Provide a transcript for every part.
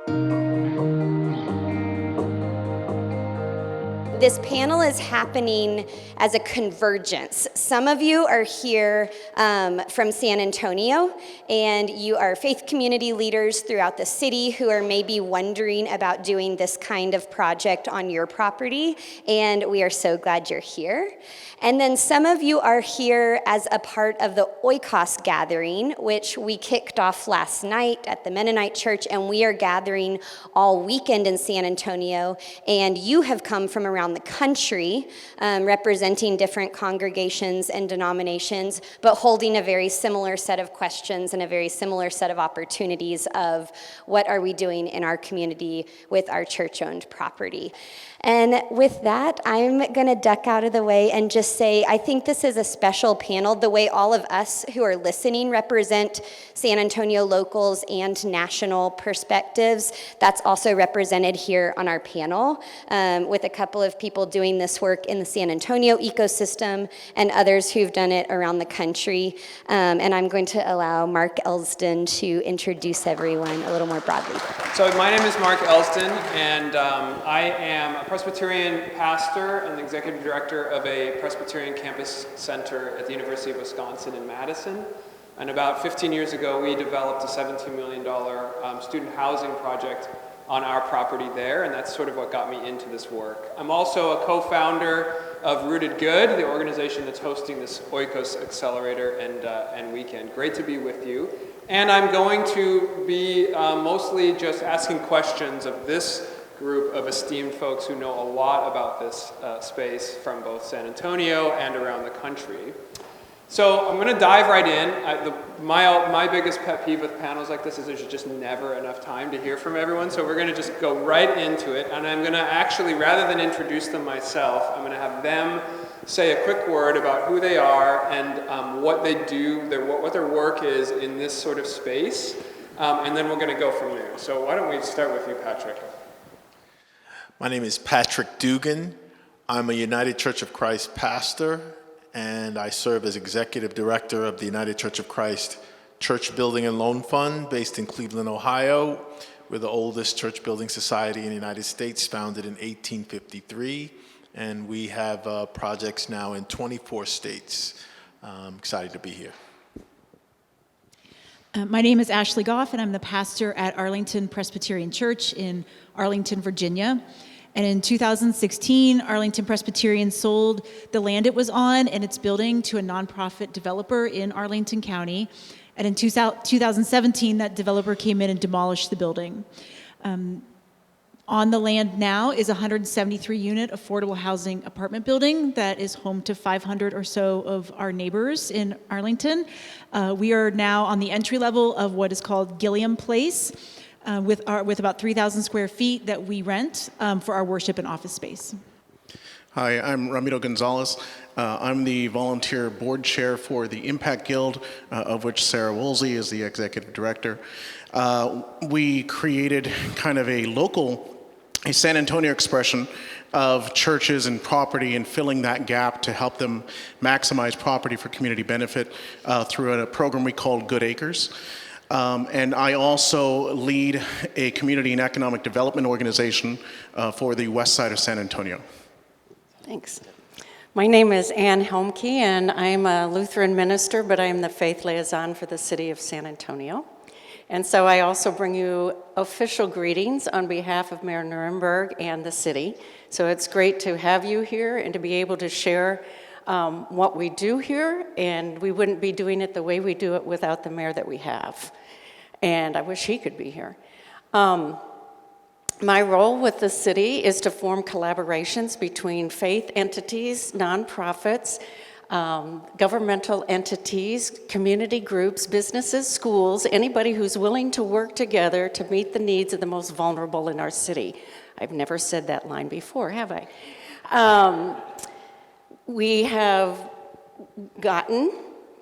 This panel is happening as a convergence. Some of you are here from San Antonio, and you are faith community leaders throughout the city who are maybe wondering about doing this kind of project on your property, and we are so glad you're here. And then some of you are here as a part of the Oikos gathering, which we kicked off last night at the Mennonite Church, and we are gathering all weekend in San Antonio, and you have come from around the country representing different congregations and denominations, but holding a very similar set of questions and a very similar set of opportunities of what are we doing in our community with our church-owned property. And with that, I'm going to duck out of the way and just say, I think this is a special panel, the way all of us who are listening represent San Antonio locals and national perspectives. That's also represented here on our panel, with a couple of people doing this work in the San Antonio ecosystem and others who've done it around the country. And I'm going to allow Mark Elsdon to introduce everyone a little more broadly. So my name is Mark Elsdon, and I am a Presbyterian pastor and the executive director of a Presbyterian campus center at the University of Wisconsin in Madison. And about 15 years ago, we developed a $17 million student housing project on our property there, and that's sort of what got me into this work. I'm also a co-founder of Rooted Good, the organization that's hosting this Oikos Accelerator and weekend. Great to be with you. And I'm going to be mostly just asking questions of this group of esteemed folks who know a lot about this space from both San Antonio and around the country. So I'm going to dive right in. My biggest pet peeve with panels like this is there's just never enough time to hear from everyone, so we're going to just go right into it. And I'm going to actually, rather than introduce them myself, I'm going to have them say a quick word about who they are and what they do, what their work is in this sort of space, and then we're going to go from there. So why don't we start with you, Patrick? My name is Patrick Dugan. I'm a United Church of Christ pastor, and I serve as executive director of the United Church of Christ Church Building and Loan Fund based in Cleveland, Ohio. We're the oldest church building society in the United States, founded in 1853, and we have projects now in 24 states. I'm excited to be here. My name is Ashley Goff, and I'm the pastor at Arlington Presbyterian Church in Arlington, Virginia. And in 2016, Arlington Presbyterian sold the land it was on and its building to a nonprofit developer in Arlington County. And in 2017, that developer came in and demolished the building. On the land now is a 173-unit affordable housing apartment building that is home to 500 or so of our neighbors in Arlington. We are now on the entry level of what is called Gilliam Place, with about 3,000 square feet that we rent for our worship and office space. Hi, I'm Ramiro Gonzalez. I'm the volunteer board chair for the Impact Guild, of which Sarah Woolsey is the executive director. We created kind of a San Antonio expression of churches and property and filling that gap to help them maximize property for community benefit through a program we called Good Acres. And I also lead a community and economic development organization for the west side of San Antonio. Thanks. My name is Ann Helmke, and I'm a Lutheran minister, but I'm the faith liaison for the city of San Antonio. And so I also bring you official greetings on behalf of Mayor Nuremberg and the city. So it's great to have you here and to be able to share what we do here, and we wouldn't be doing it the way we do it without the mayor that we have. And I wish he could be here. My role with the city is to form collaborations between faith entities, nonprofits, governmental entities, community groups, businesses, schools, anybody who's willing to work together to meet the needs of the most vulnerable in our city. I've never said that line before, have I? We have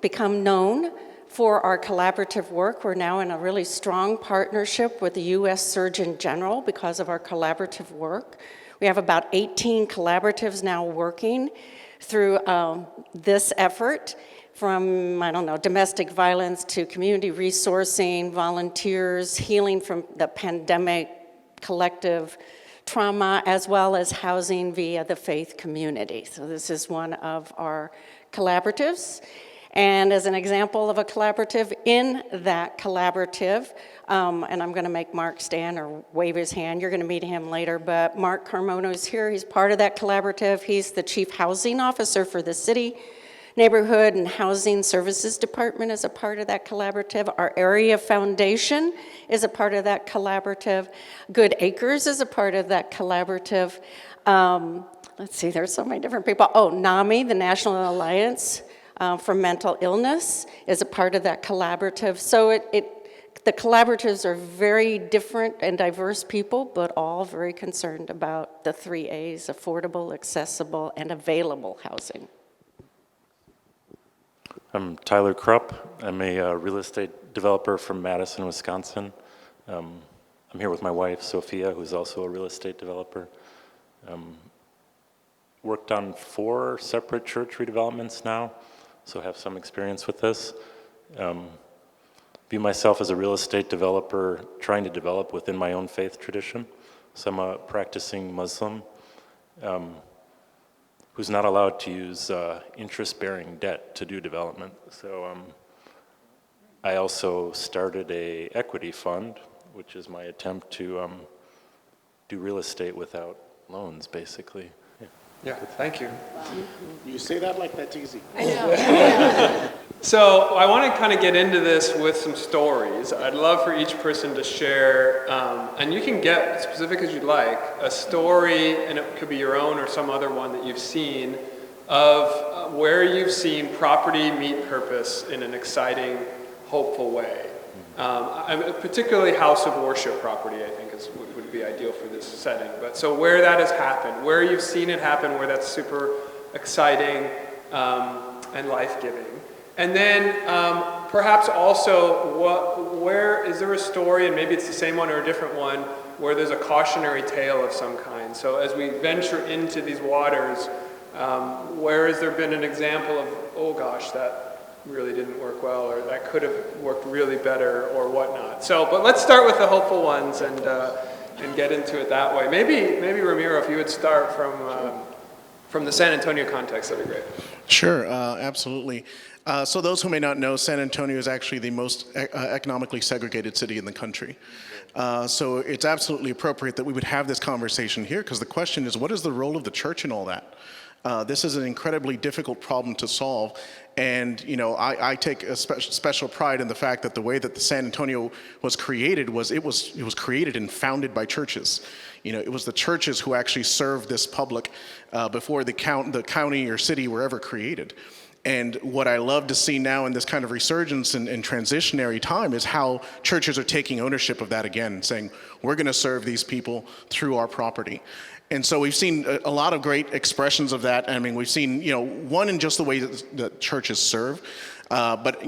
become known for our collaborative work. We're now in a really strong partnership with the U.S. Surgeon General because of our collaborative work. We have about 18 collaboratives now working through this effort. from, I don't know, domestic violence to community resourcing, volunteers, healing from the pandemic, collective trauma, as well as housing via the faith community. So this is one of our collaboratives. And as an example of a collaborative, in that collaborative, and I'm going to make Mark stand or wave his hand. You're going to meet him later, but Mark Carmona is here. He's part of that collaborative. He's the Chief Housing Officer for the city. Neighborhood and Housing Services Department is a part of that collaborative. Our Area Foundation is a part of that collaborative. Good Acres is a part of that collaborative. Let's see, there's so many different people. Oh, NAMI, the National Alliance for Mental Illness, is a part of that collaborative. So the collaboratives are very different and diverse people, but all very concerned about the 3 A's: affordable, accessible, and available housing. I'm Tyler Krupp. I'm a real estate developer from Madison, Wisconsin. I'm here with my wife, Sophia, who's also a real estate developer. Worked on 4 separate church redevelopments now, so have some experience with this. View myself as a real estate developer trying to develop within my own faith tradition. So I'm a practicing Muslim who's not allowed to use interest-bearing debt to do development. So I also started a equity fund, which is my attempt to do real estate without loans, basically. Yeah, thank you. You say that like that's easy. So I want to kind of get into this with some stories. I'd love for each person to share, and you can get as specific as you'd like, a story, and it could be your own or some other one that you've seen, of where you've seen property meet purpose in an exciting, hopeful way. Particularly house of worship property, I think, would be ideal for this setting. But so where that has happened, where you've seen it happen, where that's super exciting and life-giving. And then perhaps also, where is there a story, and maybe it's the same one or a different one, where there's a cautionary tale of some kind. So as we venture into these waters, where has there been an example of, oh gosh, that really didn't work well, or that could have worked really better, or whatnot. So, but let's start with the hopeful ones and get into it that way. Maybe Ramiro, if you would start from the San Antonio context, that'd be great. Sure, absolutely. So those who may not know, San Antonio is actually the most economically segregated city in the country. So it's absolutely appropriate that we would have this conversation here, because the question is, what is the role of the church in all that? This is an incredibly difficult problem to solve, and I take a special pride in the fact that the way that the San Antonio was created was it was created and founded by churches. It was the churches who actually served this public before the county or city were ever created. And what I love to see now in this kind of resurgence and transitionary time is how churches are taking ownership of that again, saying, we're going to serve these people through our property. And so we've seen a lot of great expressions of that. I mean, we've seen, one in just the way that churches serve. But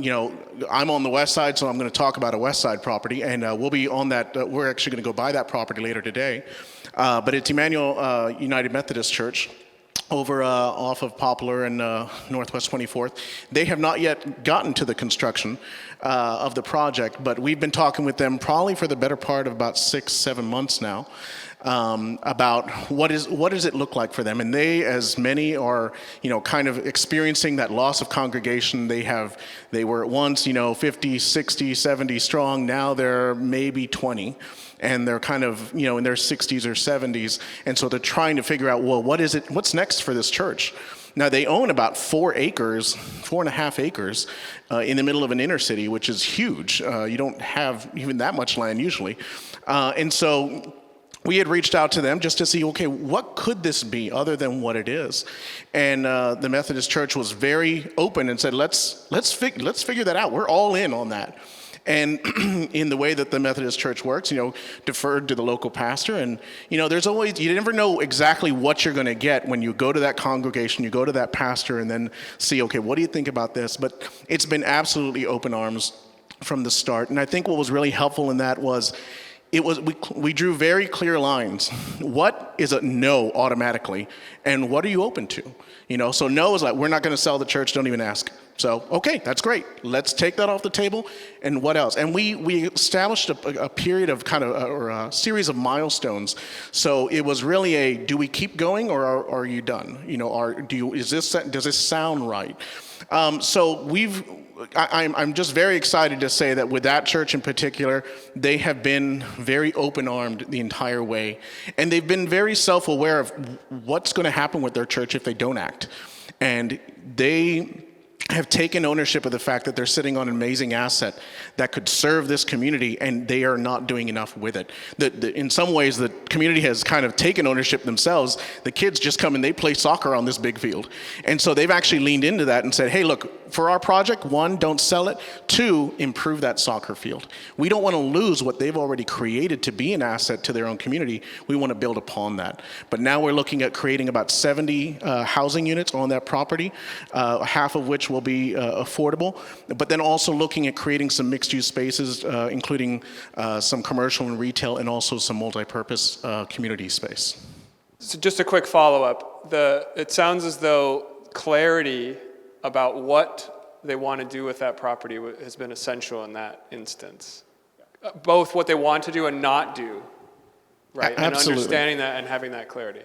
I'm on the west side, so I'm going to talk about a west side property, and we'll be on that. We're actually going to go buy that property later today. But it's Emmanuel United Methodist Church over off of Poplar and Northwest 24th. They have not yet gotten to the construction of the project, but we've been talking with them probably for the better part of about 6-7 months now. About what does it look like for them, and they, as many, are kind of experiencing that loss of congregation. They were at once 50, 60, 70 strong. Now they're maybe 20, and they're kind of in their 60s or 70s, and so they're trying to figure out, well, what's next for this church? Now they own about 4.5 acres in the middle of an inner city, which is huge. You don't have even that much land usually, and so we had reached out to them just to see, okay, what could this be other than what it is? And the Methodist Church was very open and said, let's figure that out. We're all in on that. And in the way that the Methodist Church works, deferred to the local pastor. And, there's always, you never know exactly what you're going to get when you go to that congregation, you go to that pastor, and then see, okay, what do you think about this? But it's been absolutely open arms from the start. And I think what was really helpful in that was, we drew very clear lines. What is a no automatically, and what are you open to? So no is like, we're not going to sell the church, don't even ask. So, okay, that's great. Let's take that off the table. And what else? And we established a period of kind of, or a series of milestones. So it was really do we keep going or are you done? You know, does this sound right? So I'm just very excited to say that with that church in particular, they have been very open-armed the entire way. And they've been very self-aware of what's going to happen with their church if they don't act. And they have taken ownership of the fact that they're sitting on an amazing asset that could serve this community, and they are not doing enough with it. In some ways, the community has kind of taken ownership themselves. The kids just come and they play soccer on this big field. And so they've actually leaned into that and said, hey, look, for our project, 1, don't sell it. 2, improve that soccer field. We don't want to lose what they've already created to be an asset to their own community. We want to build upon that. But now we're looking at creating about 70 housing units on that property, half of which will be affordable, but then also looking at creating some mixed-use spaces, including some commercial and retail, and also some multi-purpose community space. So just a quick follow-up. It sounds as though clarity about what they want to do with that property has been essential in that instance. Both what they want to do and not do, right? Absolutely. And understanding that and having that clarity.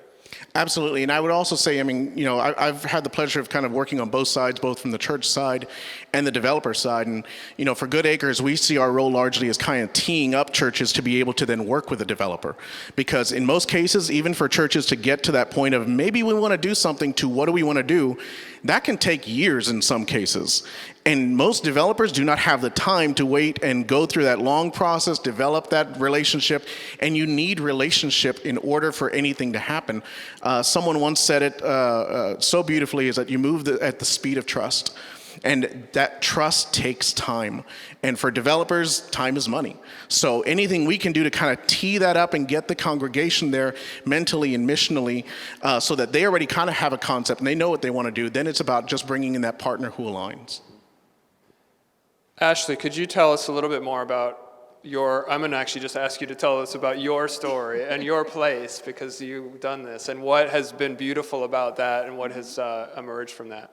Absolutely, and I would also say, I mean, you know, I've had the pleasure of kind of working on both sides, both from the church side and the developer side, and, you know, for Good Acres, we see our role largely as kind of teeing up churches to be able to then work with the developer, because in most cases, even for churches to get to that point of maybe we want to do something to what do we want to do, that can take years in some cases. And most developers do not have the time to wait and go through that long process, develop that relationship, and you need relationship in order for anything to happen. Someone once said it so beautifully, is that you move at the speed of trust. And that trust takes time. And for developers, time is money. So anything we can do to kind of tee that up and get the congregation there mentally and missionally so that they already kind of have a concept and they know what they want to do, then it's about just bringing in that partner who aligns. Ashley, could you tell us a little bit more about I'm going to actually just ask you to tell us about your story and your place, because you've done this, and what has been beautiful about that and what has emerged from that.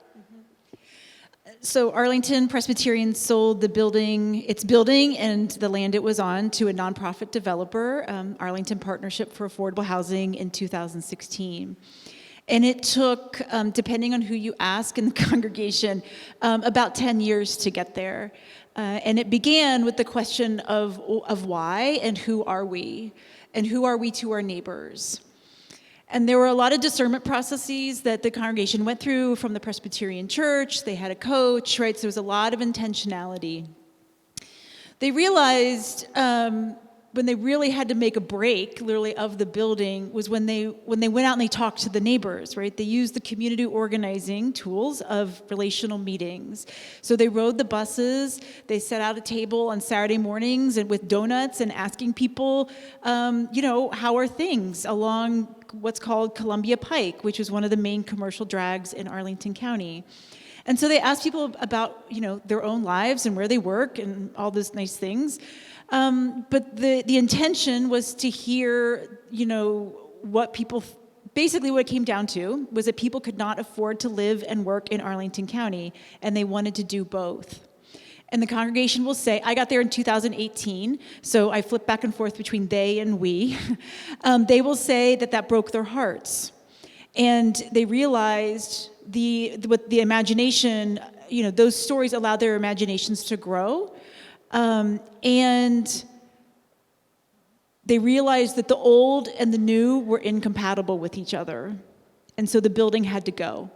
So Arlington Presbyterian sold its building and the land it was on to a nonprofit developer, Arlington Partnership for Affordable Housing, in 2016. And it took, depending on who you ask in the congregation, about 10 years to get there. And it began with the question of why and who are we? And who are we to our neighbors? And there were a lot of discernment processes that the congregation went through from the Presbyterian Church. They had a coach, right? So there was a lot of intentionality. They realized when they really had to make a break, literally, of the building was when they went out and they talked to the neighbors, right? They used the community organizing tools of relational meetings. So they rode the buses, they set out a table on Saturday mornings and with donuts and asking people, how are things along what's called Columbia Pike, which is one of the main commercial drags in Arlington County. And so they asked people about, their own lives and where they work and all those nice things. But the intention was to hear, what people, basically what it came down to was that people could not afford to live and work in Arlington County, and they wanted to do both. And the congregation will say, I got there in 2018, so I flip back and forth between they and we. They will say that broke their hearts. And they realized with the imagination, those stories allowed their imaginations to grow. And they realized that the old and the new were incompatible with each other. And so the building had to go,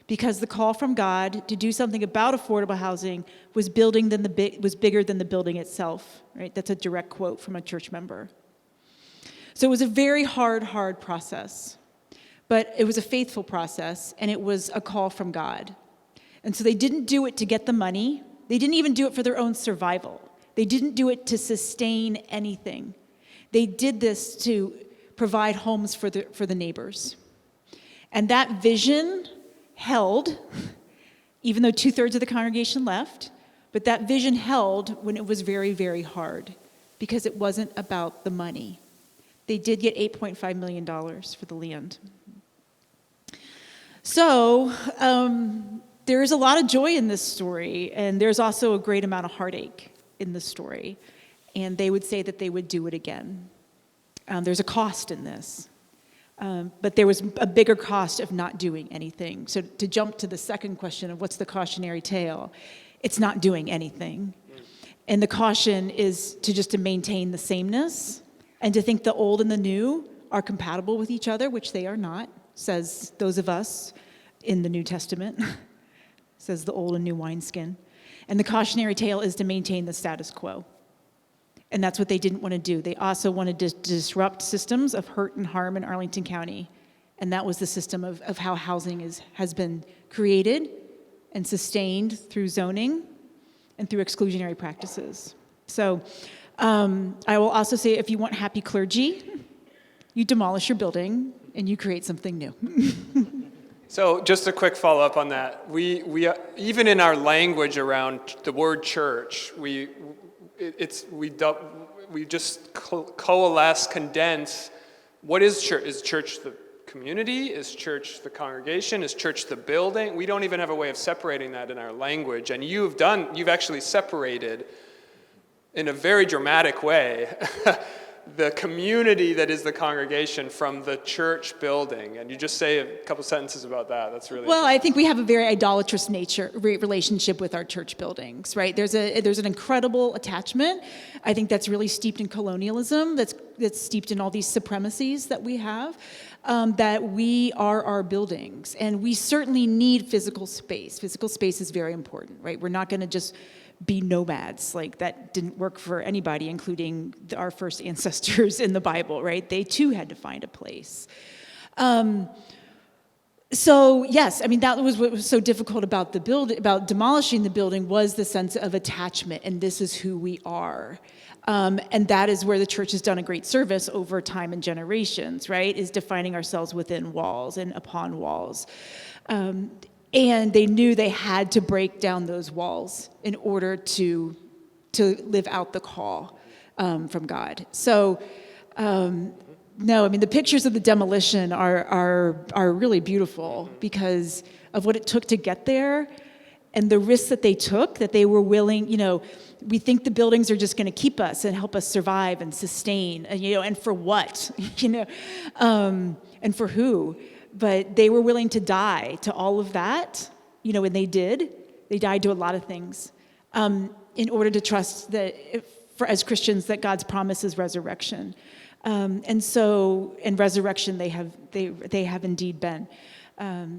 because the call from God to do something about affordable housing was bigger than the building itself, right? That's a direct quote from a church member. So it was a very hard process, but it was a faithful process, and it was a call from God. And so they didn't do it to get the money. They didn't even do it for their own survival. They didn't do it to sustain anything. They did this to provide homes for the neighbors. And that vision held, even though 2/3 of the congregation left, but that vision held when it was very, very hard, because it wasn't about the money. They did get $8.5 million for the land. So there's a lot of joy in this story, and there's also a great amount of heartache in the story. And they would say that they would do it again. There's a cost in this. But there was a bigger cost of not doing anything. So to jump to the second question of what's the cautionary tale, it's not doing anything. And the caution is to maintain the sameness and to think the old and the new are compatible with each other, which they are not, says those of us in the New Testament, says the old and new wineskin. And the cautionary tale is to maintain the status quo. And that's what they didn't want to do. They also wanted to disrupt systems of hurt and harm in Arlington County. And that was the system of how housing has been created and sustained through zoning and through exclusionary practices. So I will also say, if you want happy clergy, you demolish your building and you create something new. So just a quick follow-up on that. We even in our language around the word church, we just coalesce, condense. What is church? Is church the community? Is church the congregation? Is church the building? We don't even have a way of separating that in our language. And you've actually separated in a very dramatic way the community that is the congregation from the church building. And you just say a couple sentences about that. That's really well. I think we have a very idolatrous relationship with our church buildings, right? There's an incredible attachment. I think that's really steeped in colonialism. That's steeped in all these supremacies that we have. That we are our buildings, and we certainly need physical space. Physical space is very important, right? We're not going to just be nomads. Like, that didn't work for anybody, including our first ancestors in the Bible, right? They too had to find a place. So yes, I mean, that was what was so difficult about about demolishing the building, was the sense of attachment, and this is who we are. And that is where the church has done a great service over time and generations, right? Is defining ourselves within walls and upon walls. And they knew they had to break down those walls in order to live out the call from God. So, no, I mean, the pictures of the demolition are really beautiful because of what it took to get there and the risks that they took, that they were willing, we think the buildings are just going to keep us and help us survive and sustain, and for what, and for who? But they were willing to die to all of that, and they did. They died to a lot of things in order to trust that, as Christians, that God's promise is resurrection. And resurrection they have indeed been.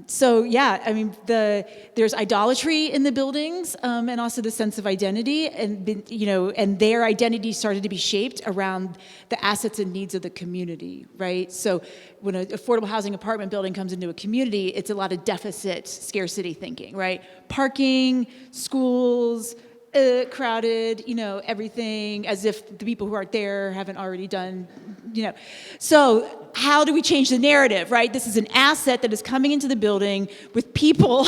So yeah, I mean, there's idolatry in the buildings, and also the sense of identity, and their identity started to be shaped around the assets and needs of the community, right? So when an affordable housing apartment building comes into a community, it's a lot of deficit, scarcity thinking, right? Parking, schools, crowded, everything, as if the people who aren't there haven't already done, So how do we change the narrative, right? This is an asset that is coming into the building with people,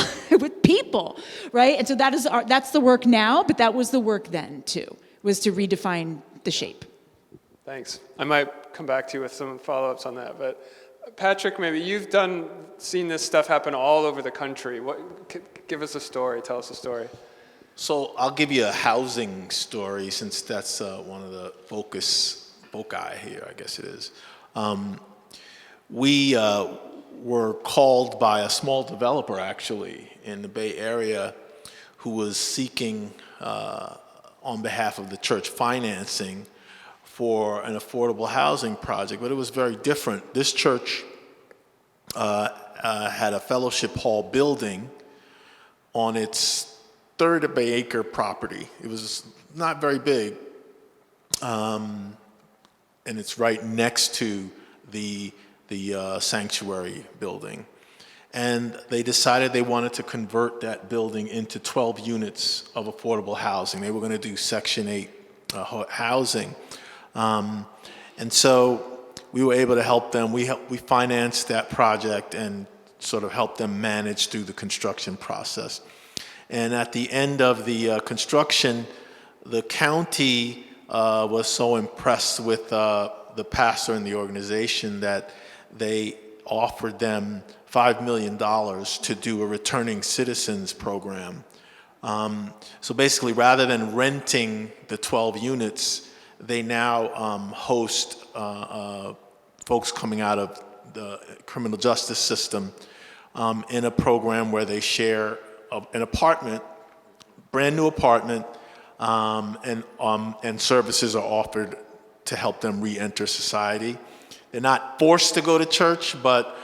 right? And so that's the work now, but that was the work then too, was to redefine the shape. Thanks. I might come back to you with some follow-ups on that, but Patrick, maybe you've seen this stuff happen all over the country. Give us a story. Tell us a story. So I'll give you a housing story, since that's one of the foci here, I guess it is. We were called by a small developer, actually, in the Bay Area, who was seeking, on behalf of the church, financing for an affordable housing project, but it was very different. This church had a fellowship hall building on its third of an acre property. It was not very big, and it's right next to the sanctuary building. And they decided they wanted to convert that building into 12 units of affordable housing. They were going to do Section 8 housing. And so we were able to help them. We financed that project and sort of helped them manage through the construction process. And at the end of the construction, the county was so impressed with the pastor and the organization that they offered them $5 million to do a returning citizens program. So basically, rather than renting the 12 units, they now host folks coming out of the criminal justice system in a program where they share an apartment, brand new apartment, and services are offered to help them re-enter society. They're not forced to go to church, but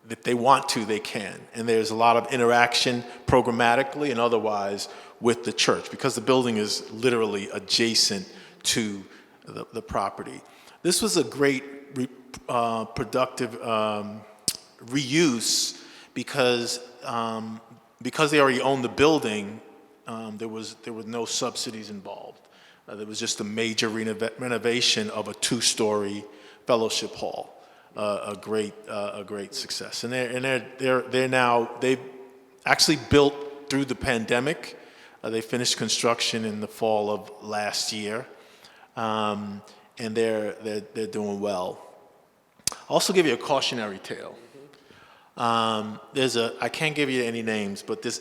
if they want to, they can. And there's a lot of interaction programmatically and otherwise with the church because the building is literally adjacent to the property. This was a great productive reuse because they already owned the building. There were no subsidies involved. There was just a major renovation of a 2-story fellowship hall. A great success, and they've actually built through the pandemic. They finished construction in the fall of last year, and they're doing well. I'll also give you a cautionary tale. I can't give you any names, but there's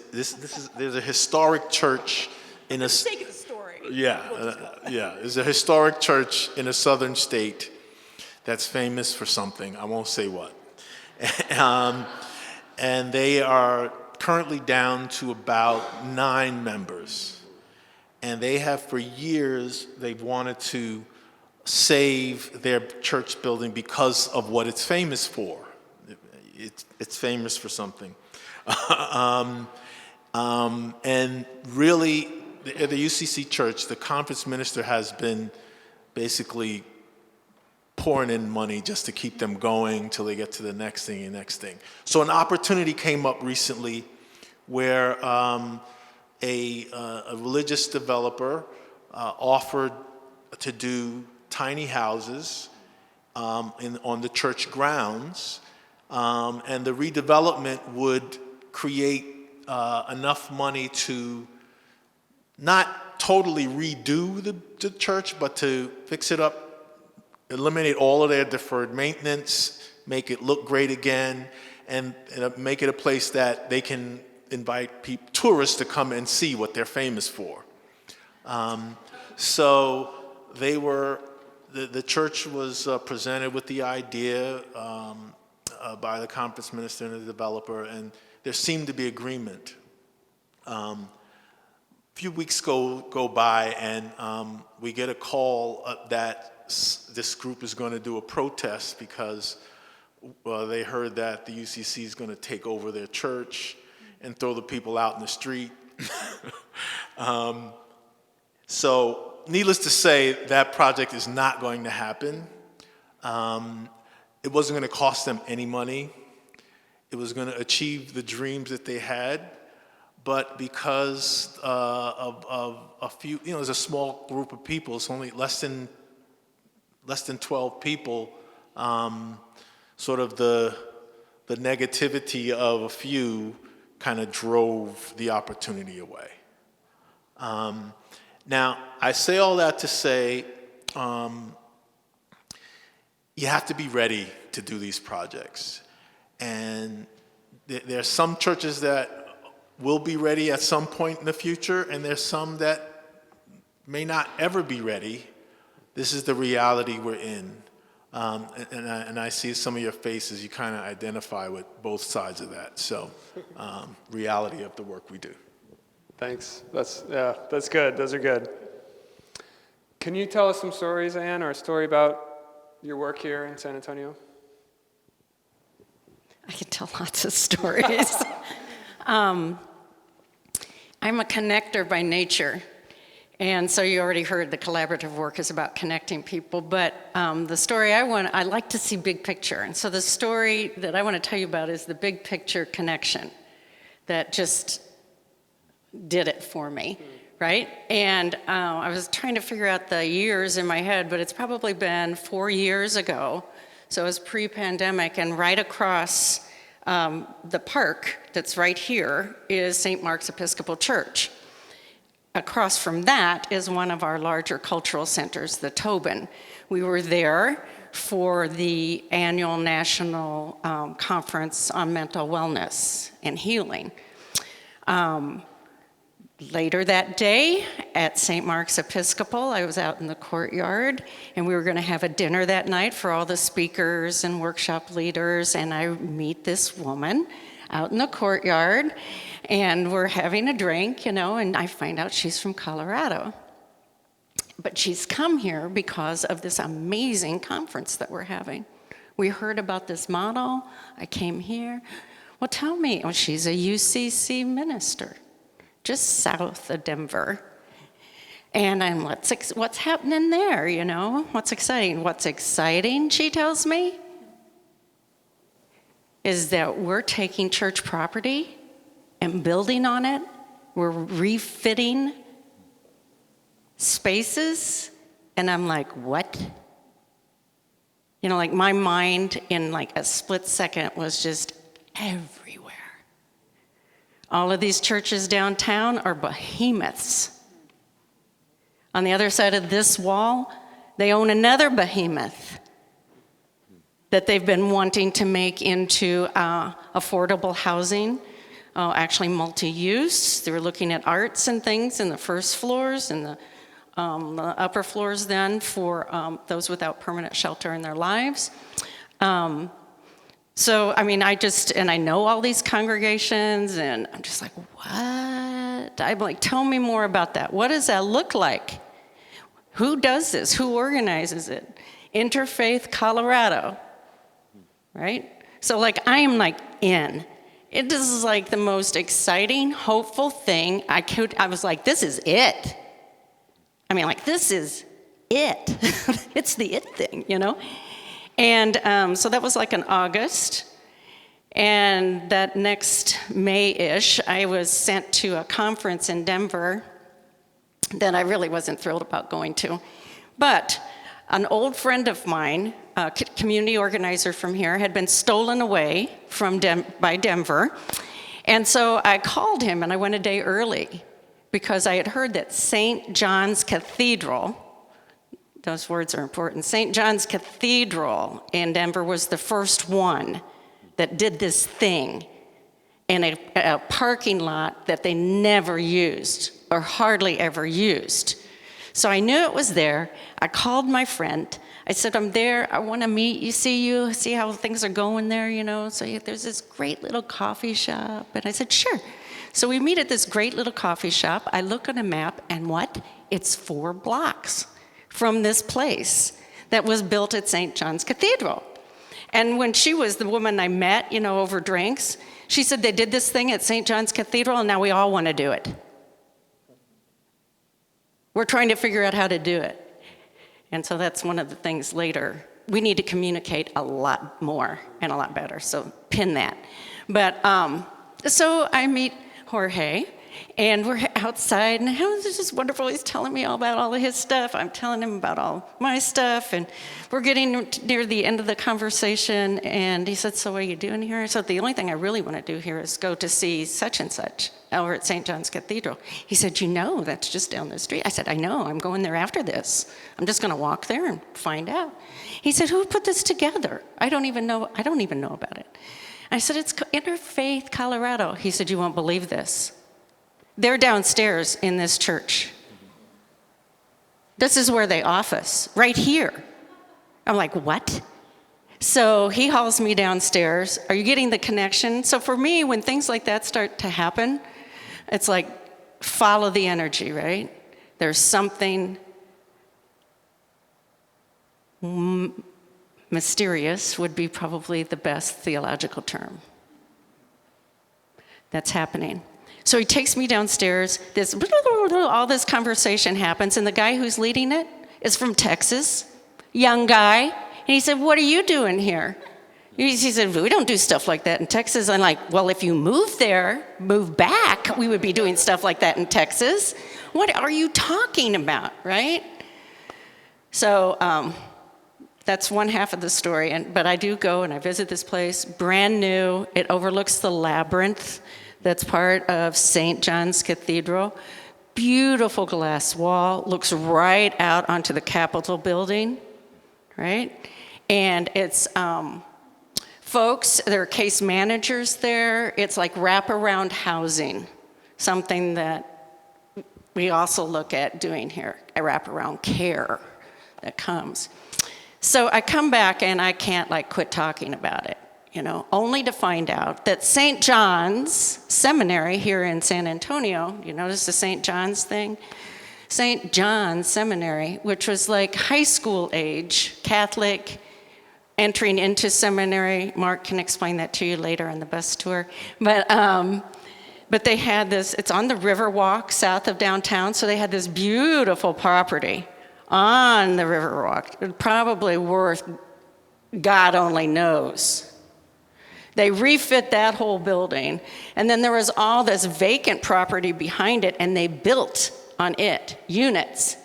a historic church in a. For the sake of the story. There's a historic church in a southern state that's famous for something. I won't say what. And they are currently down to about 9 members. And they have for years, they've wanted to save their church building because of what it's famous for. It's famous for something. And really, at the UCC church, the conference minister has been basically pouring in money just to keep them going till they get to the next thing and next thing. So an opportunity came up recently where a religious developer offered to do tiny houses on the church grounds, and the redevelopment would create enough money to not totally redo the church, but to fix it up, eliminate all of their deferred maintenance, make it look great again, and make it a place that they can invite tourists to come and see what they're famous for. So the church was presented with the idea by the conference minister and the developer, and there seemed to be agreement. A few weeks go by, and we get a call that this group is going to do a protest because they heard that the UCC is going to take over their church and throw the people out in the street. So needless to say, that project is not going to happen. It wasn't going to cost them any money. It was going to achieve the dreams that they had. But because of a few, there's a small group of people, it's only less than 12 people, sort of the negativity of a few kind of drove the opportunity away. Now, I say all that to say you have to be ready to do these projects. And there are some churches that will be ready at some point in the future, and there's some that may not ever be ready. This is the reality we're in. And I see some of your faces, you kind of identify with both sides of that. So, reality of the work we do. Thanks. That's good. Those are good. Can you tell us some stories, Anne, or a story about your work here in San Antonio? I can tell lots of stories. I'm a connector by nature. And so you already heard the collaborative work is about connecting people, but the story I like to see big picture. And so the story that I want to tell you about is the big picture connection that just did it for me, right? And I was trying to figure out the years in my head, but it's probably been 4 years ago. So it was pre-pandemic, and right across the park that's right here is St. Mark's Episcopal Church. across from that is one of our larger cultural centers, the Tobin. We were there for the annual national conference on mental wellness and healing. Later that day at St. Mark's Episcopal, I was out in the courtyard, and we were going to have a dinner that night for all the speakers and workshop leaders, and I meet this woman out in the courtyard, and we're having a drink, and I find out she's from Colorado. But she's come here because of this amazing conference that we're having. We heard about this model. I came here. Well, tell me. Oh, she's a UCC minister, just south of Denver. And I'm, what's happening there, What's exciting? What's exciting, she tells me, is that we're taking church property and building on it. We're refitting spaces. And I'm like, what? Like my mind in like a split second was just everywhere. All of these churches downtown are behemoths. On the other side of this wall, they own another behemoth that they've been wanting to make into affordable housing, actually multi-use. They were looking at arts and things in the first floors and the upper floors then for those without permanent shelter in their lives. So, I know all these congregations, and I'm just like, what? I'm like, tell me more about that. What does that look like? Who does this? Who organizes it? Interfaith Colorado, right? So, I am in. This is the most exciting, hopeful thing I was like, this is it. This is it. It's the it thing, And so that was in August. And that next May-ish, I was sent to a conference in Denver that I really wasn't thrilled about going to. But an old friend of mine, a community organizer from here, had been stolen away by Denver. And so I called him, and I went a day early because I had heard that St. John's Cathedral, those words are important, St. John's Cathedral in Denver was the first one that did this thing in a parking lot that they never used or hardly ever used. So I knew it was there. I called my friend. I said, I'm there. I want to meet you, see how things are going there, So there's this great little coffee shop. And I said, sure. So we meet at this great little coffee shop. I look on a map, and what? It's 4 blocks from this place that was built at St. John's Cathedral. And when she was the woman I met, over drinks, she said they did this thing at St. John's Cathedral, and now we all want to do it. We're trying to figure out how to do it. And so that's one of the things later. We need to communicate a lot more and a lot better, so pin that. But so I meet Jorge, and we're outside, and this is wonderful. He's telling me all about all of his stuff. I'm telling him about all my stuff, and we're getting near the end of the conversation, and he said, so what are you doing here? I said, the only thing I really want to do here is go to see such and such over at St. John's Cathedral. He said, that's just down the street. I said, I know, I'm going there after this. I'm just going to walk there and find out. He said, who put this together? I don't even know about it. I said, it's Interfaith Colorado. He said, you won't believe this. They're downstairs in this church. This is where they office, right here. I'm like, what? So he hauls me downstairs. Are you getting the connection? So for me, when things like that start to happen, it's like, follow the energy, right? There's something mysterious would be probably the best theological term that's happening. So he takes me downstairs, all this conversation happens, and the guy who's leading it is from Texas, young guy, and he said, what are you doing here? He said, we don't do stuff like that in Texas. I'm like, well, if you move back, we would be doing stuff like that in Texas. What are you talking about, right? So that's one half of the story, but I do go and I visit this place, brand new. It overlooks the labyrinth that's part of St. John's Cathedral. beautiful glass wall, looks right out onto the Capitol building, right? And it's folks, there are case managers there. It's like wraparound housing, something that we also look at doing here, a wraparound care that comes. So I come back and I can't quit talking about it, only to find out that St. John's Seminary here in San Antonio, you notice the St. John's thing? St. John's Seminary, which was like high school age, Catholic, entering into seminary. Mark can explain that to you later on the bus tour. But they had this, it's on the Riverwalk south of downtown, so they had this beautiful property on the Riverwalk, probably worth God only knows. They refit that whole building, and then there was all this vacant property behind it, and they built on it units.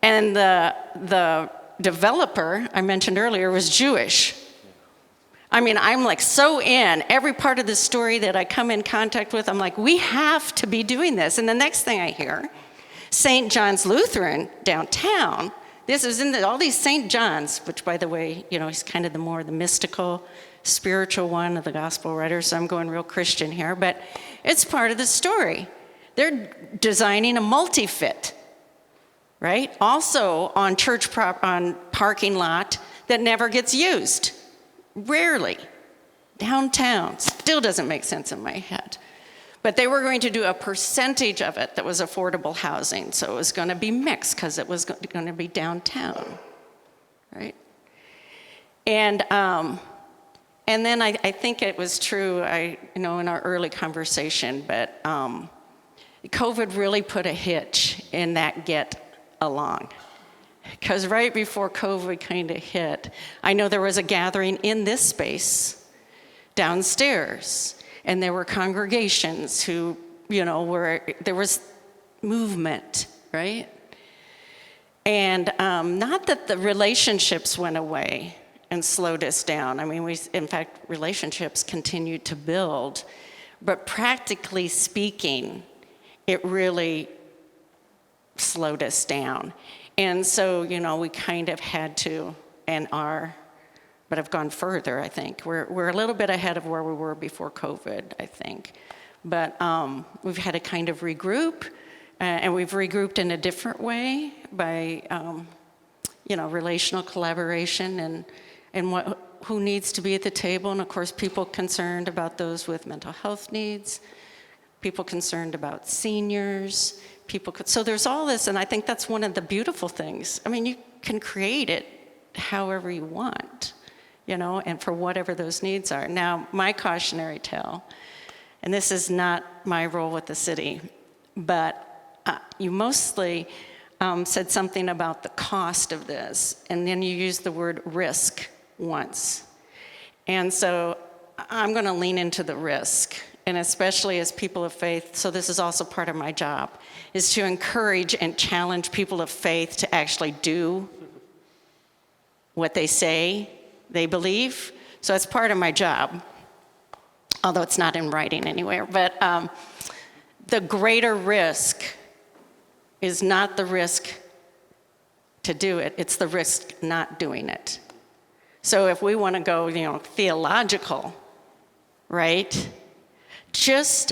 And the developer I mentioned earlier was Jewish. I mean, I'm so in every part of the story that I come in contact with. I'm like, we have to be doing this. And the next thing I hear, St. John's Lutheran downtown, this is in all these St. John's, which by the way, he's kind of the mystical, spiritual one of the gospel writers. So I'm going real Christian here, but it's part of the story. They're designing a multi-fit, right? Also on on parking lot that never gets used. Rarely. Downtown. Still doesn't make sense in my head. But they were going to do a percentage of it that was affordable housing. So it was going to be mixed because it was going to be downtown, right? And then I think it was true, in our early conversation, but COVID really put a hitch in that get along. Because right before COVID kind of hit, I know there was a gathering in this space downstairs, and there were congregations who, there was movement, right? And not that the relationships went away and slowed us down. I mean, in fact, relationships continued to build, but practically speaking, it really slowed us down. And so, we kind of had to and are, but have gone further, I think. We're a little bit ahead of where we were before COVID, I think. But we've had to kind of regroup, and we've regrouped in a different way by, relational collaboration and who needs to be at the table. And of course, people concerned about those with mental health needs, people concerned about seniors, so there's all this, and I think that's one of the beautiful things. I mean, you can create it however you want, and for whatever those needs are. Now, my cautionary tale, and this is not my role with the city, but you mostly said something about the cost of this, and then you used the word risk once. And so I'm going to lean into the risk. And especially as people of faith, so this is also part of my job, is to encourage and challenge people of faith to actually do what they say they believe. So that's part of my job, although it's not in writing anywhere. But the greater risk is not the risk to do it, it's the risk not doing it. So if we want to go, theological, right? Just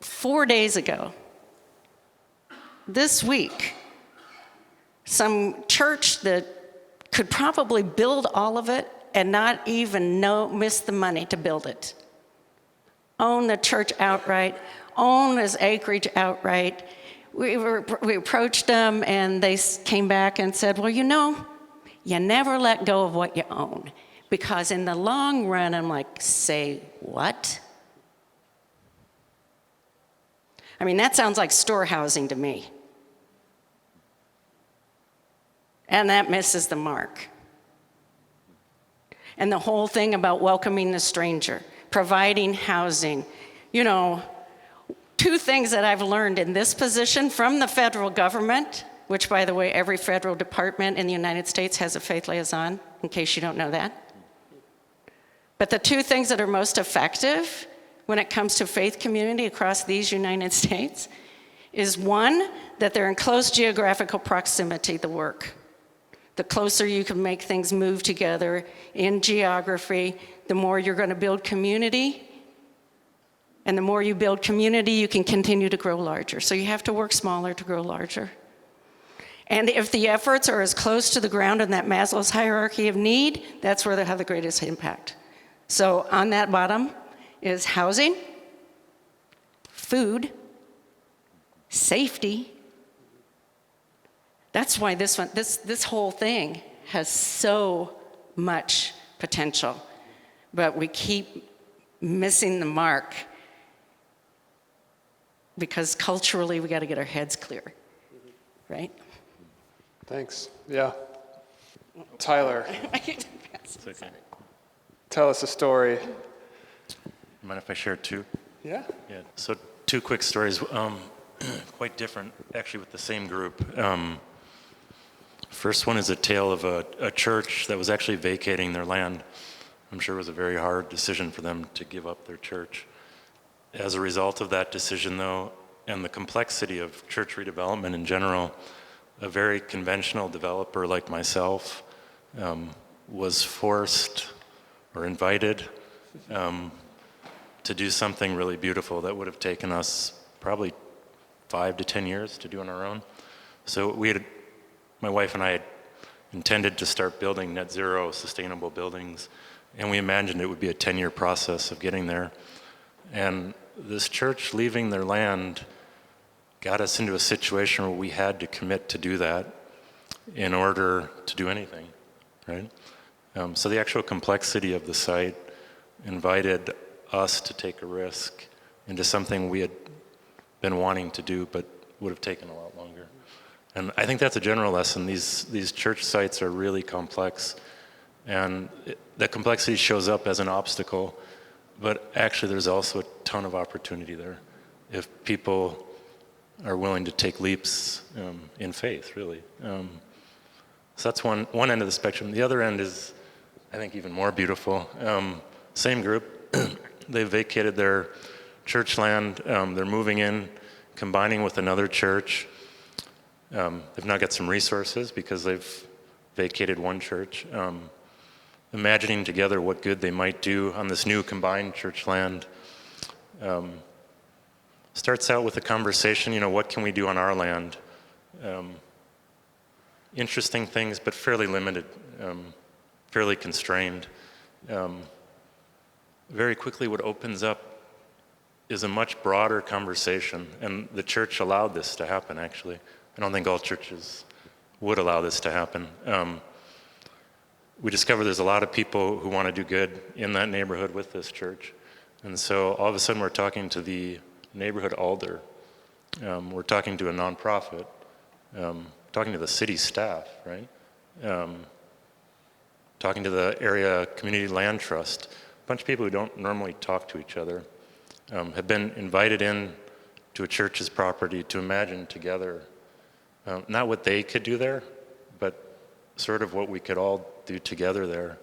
4 days ago, this week, some church that could probably build all of it and not even miss the money to build it, own the church outright, own this acreage outright. We approached them and they came back and said, well, you never let go of what you own. Because in the long run, I'm like, say what? I mean, that sounds like storehousing to me. And that misses the mark. And the whole thing about welcoming the stranger, providing housing. Two things that I've learned in this position from the federal government, which, by the way, every federal department in the United States has a faith liaison, in case you don't know that. But the two things that are most effective when it comes to faith community across these United States is one, that they're in close geographical proximity, the work. The closer you can make things move together in geography, the more you're going to build community. And the more you build community, you can continue to grow larger. So you have to work smaller to grow larger. And if the efforts are as close to the ground in that Maslow's hierarchy of need, that's where they have the greatest impact. So on that bottom is housing, food, safety. That's why this whole thing has so much potential, but we keep missing the mark because culturally we got to get our heads clear, right? Thanks. Yeah. Tyler, It's okay. tell us a story. Mind if I share two? Yeah. Yeah. So 2 quick stories, quite different, actually, with the same group. First one is a tale of a church that was actually vacating their land. I'm sure it was a very hard decision for them to give up their church. As a result of that decision, though, and the complexity of church redevelopment in general, a very conventional developer like myself was forced or invited to do something really beautiful that would have taken us probably 5 to 10 years to do on our own. So my wife and I had intended to start building net zero sustainable buildings, and we imagined it would be a 10-year process of getting there. And this church leaving their land got us into a situation where we had to commit to do that in order to do anything, right? So the actual complexity of the site invited us to take a risk into something we had been wanting to do but would have taken a lot longer. And I think that's a general lesson. These church sites are really complex, and the complexity shows up as an obstacle, but actually there's also a ton of opportunity there if people are willing to take leaps in faith, really. So that's one end of the spectrum. The other end is, I think, even more beautiful. Same group, they vacated their church land. They're moving in, combining with another church. They've now got some resources because they've vacated one church. Imagining together what good they might do on this new combined church land. Starts out with a conversation, what can we do on our land? Interesting things, but fairly limited, fairly constrained. Very quickly what opens up is a much broader conversation, and the church allowed this to happen, actually. I don't think all churches would allow this to happen. We discovered there's a lot of people who want to do good in that neighborhood with this church. And so all of a sudden we're talking to the neighborhood alder. We're talking to a nonprofit, talking to the city staff, right? Talking to the area community land trust. A bunch of people who don't normally talk to each other have been invited in to a church's property to imagine together, not what they could do there, but sort of what we could all do together there.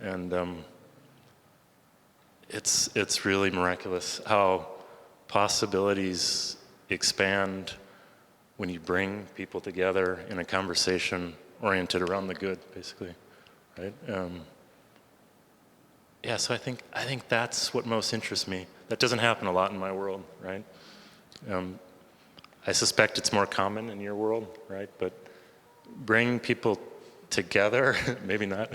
And it's really miraculous how possibilities expand when you bring people together in a conversation oriented around the good, basically, right? Yeah, so I think that's what most interests me. That doesn't happen a lot in my world, right? I suspect it's more common in your world, right? But bringing people together, maybe not,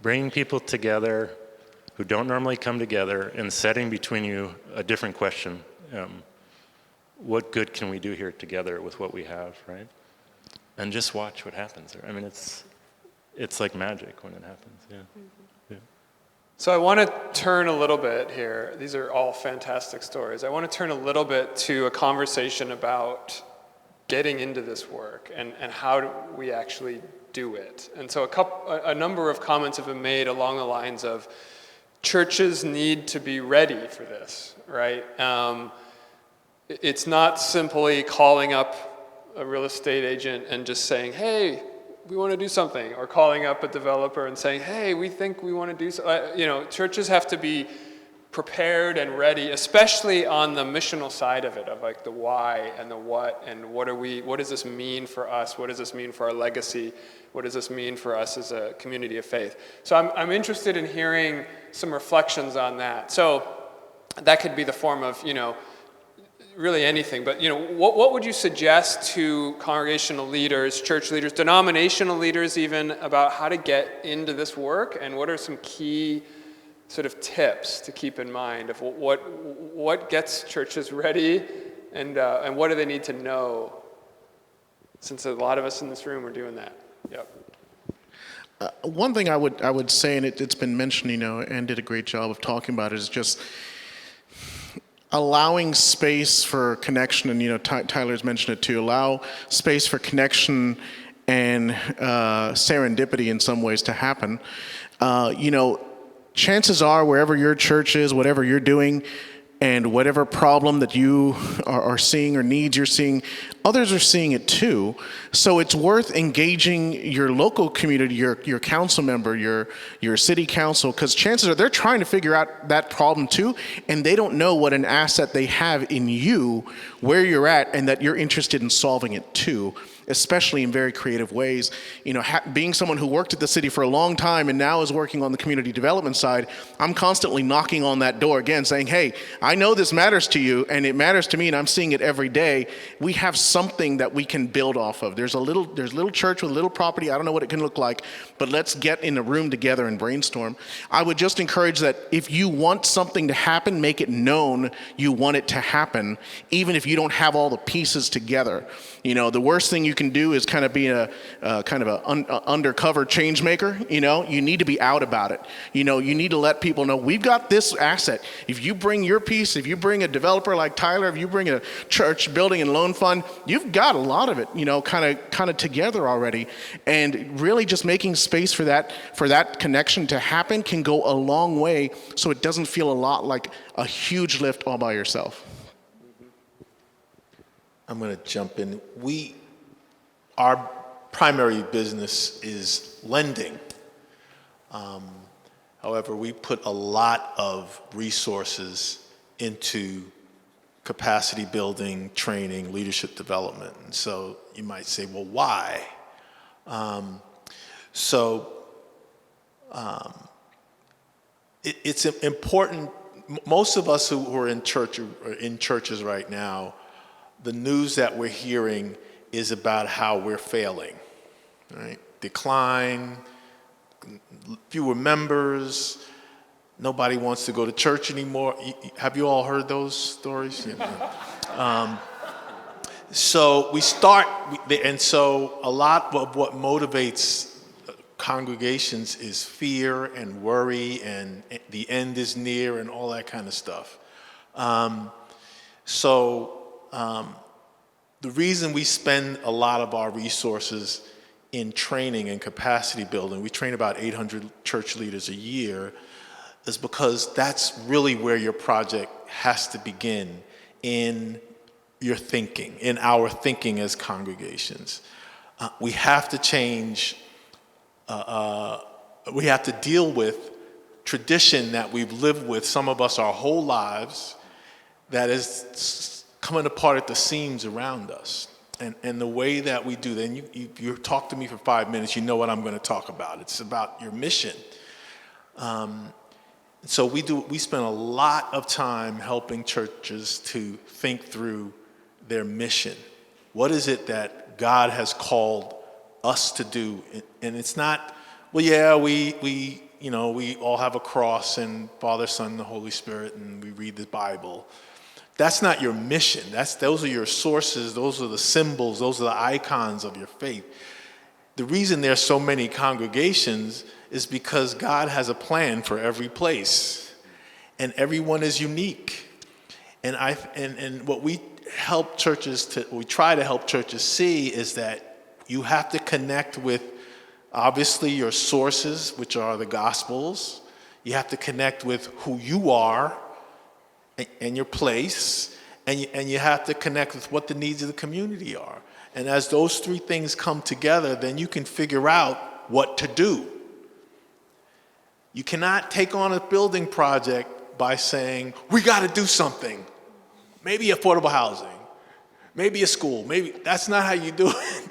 bringing people together who don't normally come together and setting between you a different question. What good can we do here together with what we have, right? And just watch what happens there. I mean, it's like magic when it happens, yeah. Yeah. So I want to turn a little bit here. These are all fantastic stories. I want to turn a little bit to a conversation about getting into this work and how do we actually do it. And so a number of comments have been made along the lines of churches need to be ready for this, right? It's not simply calling up a real estate agent and just saying, hey, we want to do something, or calling up a developer and saying, hey, we think we want to do something. Churches have to be prepared and ready, especially on the missional side of it, of like the why and the what, and what does this mean for us? What does this mean for our legacy? What does this mean for us as a community of faith? So I'm interested in hearing some reflections on that. So that could be the form of, really anything, but what would you suggest to congregational leaders, church leaders, denominational leaders even, about how to get into this work, and what are some key sort of tips to keep in mind of what gets churches ready, and what do they need to know, since a lot of us in this room are doing that? Yep. One thing I would say, and it's been mentioned, Ann did a great job of talking about it, is just allowing space for connection, and Tyler's mentioned it too. Allow space for connection and serendipity in some ways to happen. Chances are, wherever your church is, whatever you're doing, and whatever problem that you are seeing or needs you're seeing, others are seeing it too. So it's worth engaging your local community, your council member, your city council, because chances are they're trying to figure out that problem too, and they don't know what an asset they have in you, where you're at, and that you're interested in solving it too, especially in very creative ways. Being someone who worked at the city for a long time and now is working on the community development side, I'm constantly knocking on that door again saying, hey, I know this matters to you and it matters to me, and I'm seeing it every day. We have something that we can build off of. There's a little church with a little property. I don't know what it can look like, but let's get in a room together and brainstorm. I would just encourage that if you want something to happen, make it known you want it to happen, even if you don't have all the pieces together. The worst thing you can do is kind of be a undercover change maker. You need to be out about it. You need to let people know we've got this asset. If you bring your piece, if you bring a developer like Tyler, if you bring a church building and loan fund, you've got a lot of it, kind of together already. And really just making space for that connection to happen can go a long way, so it doesn't feel a lot like a huge lift all by yourself. I'm going to jump in. Our primary business is lending. However, we put a lot of resources into capacity building, training, leadership development. And so you might say, well, why? It's important. Most of us who are in church or in churches right now, the news that we're hearing is about how we're failing, right? Decline, fewer members, nobody wants to go to church anymore. Have you all heard those stories? So we start, and so a lot of what motivates congregations is fear and worry and the end is near and all that kind of stuff. The reason we spend a lot of our resources in training and capacity building, we train about 800 church leaders a year, is because that's really where your project has to begin, in your thinking, in our thinking as congregations. We have to change, we have to deal with tradition that we've lived with, some of us our whole lives, that is coming apart at the seams around us. And the way that we do that, and you talk to me for 5 minutes, you know what I'm going to talk about. It's about your mission. So we spend a lot of time helping churches to think through their mission. What is it that God has called us to do? And it's not, well, yeah, we all have a cross and Father, Son, and the Holy Spirit, and we read the Bible. That's not your mission. Those are your sources. Those are the symbols. Those are the icons of your faith. The reason there's so many congregations is because God has a plan for every place, and everyone is unique. And what we try to help churches see is that you have to connect with, obviously, your sources, which are the Gospels. You have to connect with who you are and your place, and you have to connect with what the needs of the community are. And as those three things come together, then you can figure out what to do. You cannot take on a building project by saying, we got to do something. Maybe affordable housing, maybe a school, maybe. That's not how you do it.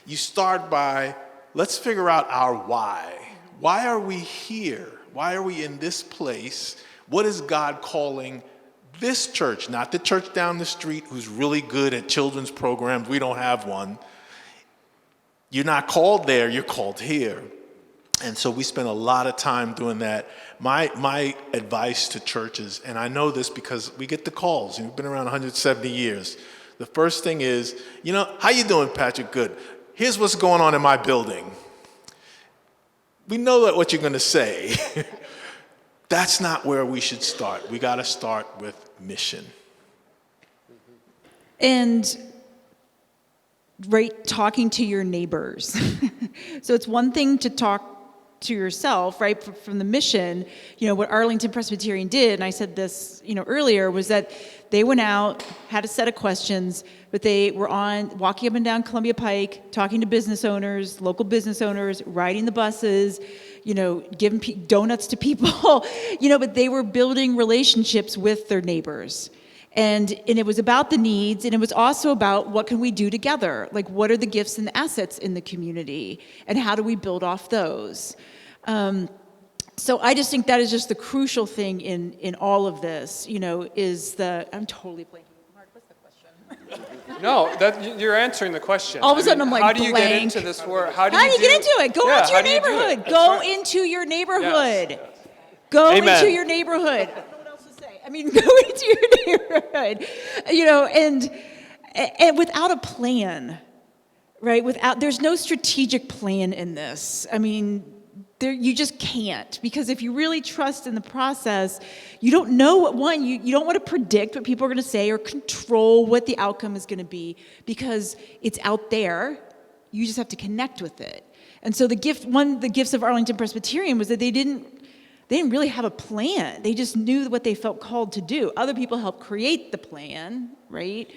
You start by, let's figure out our why. Why are we here? Why are we in this place? What is God calling this church, not the church down the street who's really good at children's programs? We don't have one. You're not called there, you're called here. And so we spend a lot of time doing that. My advice to churches, and I know this because we get the calls, and we've been around 170 years. The first thing is, how you doing, Patrick? Good. Here's what's going on in my building. We know what you're going to say. That's not where we should start. We got to start with mission. And talking to your neighbors. So it's one thing to talk to yourself, right, from the mission. What Arlington Presbyterian did, and I said this, earlier, was that they went out, had a set of questions, but they were walking up and down Columbia Pike, talking to business owners, local business owners, riding the buses, giving donuts to people, but they were building relationships with their neighbors. And it was about the needs, and it was also about what can we do together? Like, what are the gifts and the assets in the community, and how do we build off those? So I just think that is just the crucial thing in all of this, I'm totally blanking. Mark, what's the question? No, you're answering the question. All of a sudden I'm like, how do you blank. get into this work? How do you get into it? Go into your neighborhood. Go into your neighborhood. Yes. Go Amen. into your neighborhood. Go into your neighborhood, and without a plan, right? There's no strategic plan in this. You just can't, because if you really trust in the process, you don't know you don't want to predict what people are going to say or control what the outcome is going to be, because it's out there. You just have to connect with it. And so one of the gifts of Arlington Presbyterian was that they didn't really have a plan. They just knew what they felt called to do. Other people helped create the plan, right?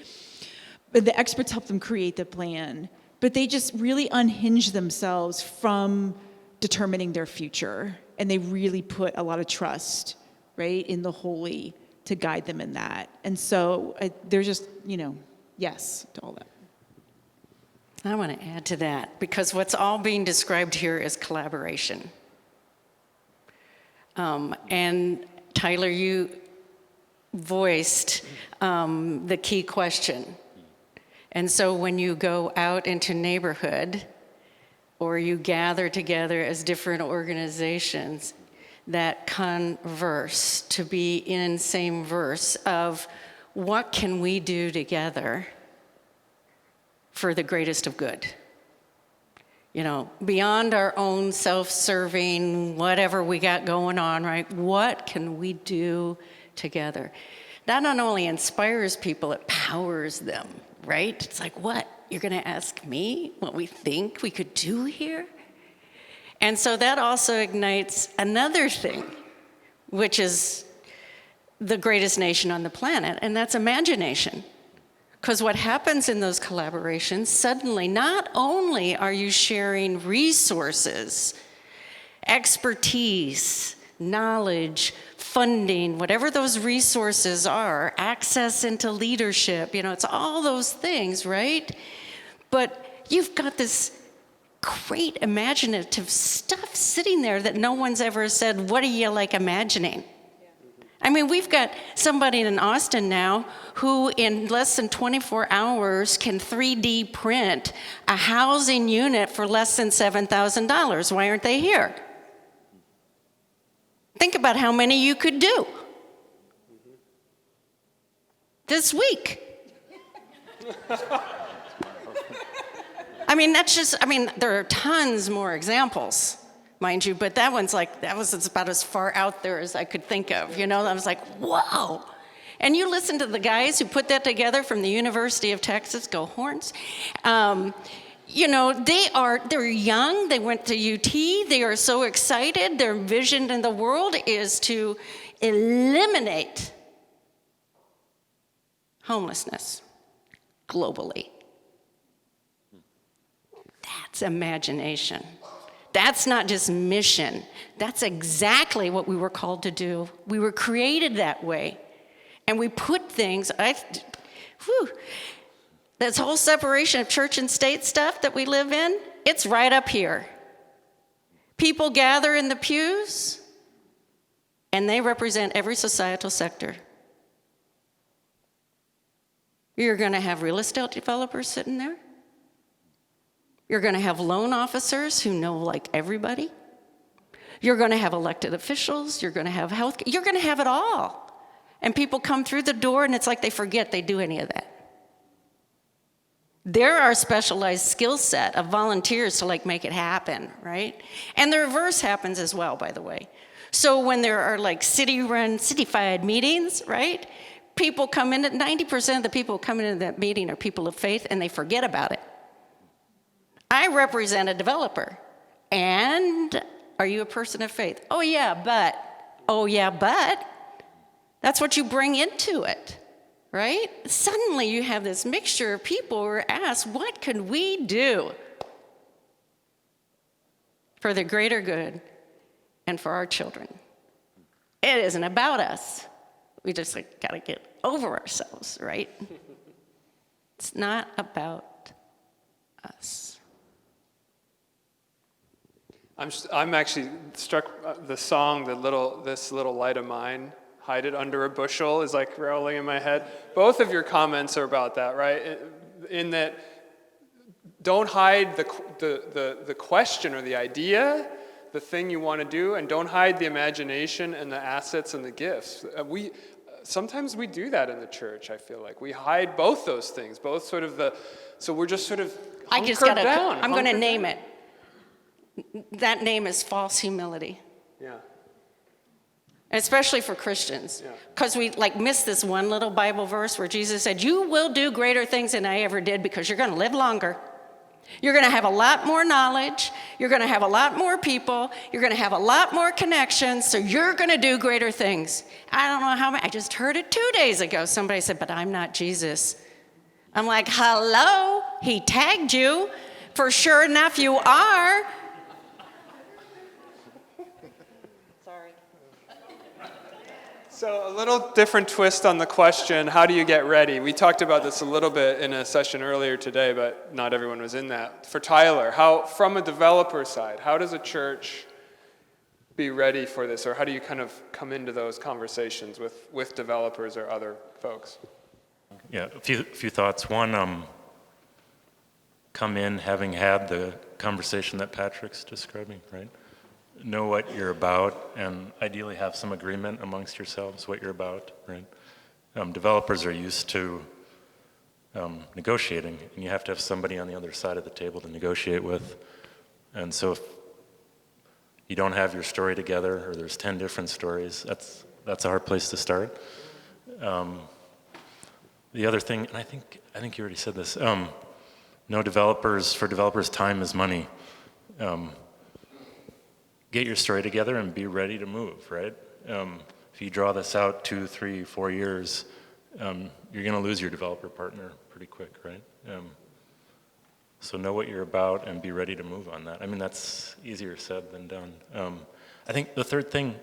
But the experts helped them create the plan. But they just really unhinged themselves from determining their future. And they really put a lot of trust, right, in the holy to guide them in that. And so they're just, yes to all that. I want to add to that, because what's all being described here is collaboration. And Tyler, you voiced the key question. And so when you go out into neighborhood, or you gather together as different organizations that converse, to be in same verse of what can we do together for the greatest of good? Beyond our own self-serving, whatever we got going on, right? What can we do together? That not only inspires people, it powers them, right? It's like, what? You're going to ask me what we think we could do here? And so that also ignites another thing, which is the greatest nation on the planet, and that's imagination. Because what happens in those collaborations, suddenly not only are you sharing resources, expertise, knowledge, funding, whatever those resources are, access into leadership, it's all those things, right? But you've got this great imaginative stuff sitting there that no one's ever said, what do you like imagining? We've got somebody in Austin now who in less than 24 hours can 3D print a housing unit for less than $7,000. Why aren't they here? Think about how many you could do this week. There are tons more examples, mind you, but that was about as far out there as I could think of. I was like, whoa. And you listen to the guys who put that together from the University of Texas, go Horns. They're young, they went to UT, they are so excited. Their vision in the world is to eliminate homelessness globally. That's imagination. That's not just mission. That's exactly what we were called to do. We were created that way. And we put things, this whole separation of church and state stuff that we live in, it's right up here. People gather in the pews, and they represent every societal sector. You're going to have real estate developers sitting there. You're going to have loan officers who know like everybody. You're going to have elected officials. You're going to have health. You're going to have it all. And people come through the door, and it's like they forget they do any of that. There are specialized skill set of volunteers to like make it happen, right? And the reverse happens as well, by the way. So when there are like city-run, city-fied meetings, right? People come in, 90% of the people who come into that meeting are people of faith, and they forget about it. I represent a developer. And are you a person of faith? Oh yeah, but. That's what you bring into it, right? Suddenly you have this mixture of people who are asked, what can we do for the greater good and for our children? It isn't about us. We just got to get over ourselves, right? It's not about us. I'm actually struck, the song, This Little Light of Mine, Hide It Under a Bushel, is like rolling in my head. Both of your comments are about that, right? In that, don't hide the question or the idea, the thing you want to do, and don't hide the imagination and the assets and the gifts. Sometimes we do that in the church, I feel like. We hide both those things, both sort of so we're just sort of hunkered down. I'm going to name it. That name is false humility. Yeah. Especially for Christians. Because we miss this one little Bible verse where Jesus said, you will do greater things than I ever did because you're going to live longer. You're going to have a lot more knowledge. You're going to have a lot more people. You're going to have a lot more connections. So you're going to do greater things. I don't know how many. I just heard it 2 days ago. Somebody said, but I'm not Jesus. I'm like, hello? He tagged you. For sure enough, you are. So a little different twist on the question, how do you get ready? We talked about this a little bit in a session earlier today, but not everyone was in that. For Tyler, from a developer side, how does a church be ready for this? Or how do you kind of come into those conversations with developers or other folks? Yeah, a few thoughts. One, come in having had the conversation that Patrick's describing, right? Know what you're about, and ideally have some agreement amongst yourselves what you're about, right? Developers are used to negotiating, and you have to have somebody on the other side of the table to negotiate with. And so if you don't have your story together, or there's 10 different stories, that's a hard place to start. The other thing, and I think you already said this, for developers, time is money. Get your story together and be ready to move, right? If you draw this out 2, 3, 4 years, you're going to lose your developer partner pretty quick, right? So know what you're about and be ready to move on that. I mean, that's easier said than done. I think the third thing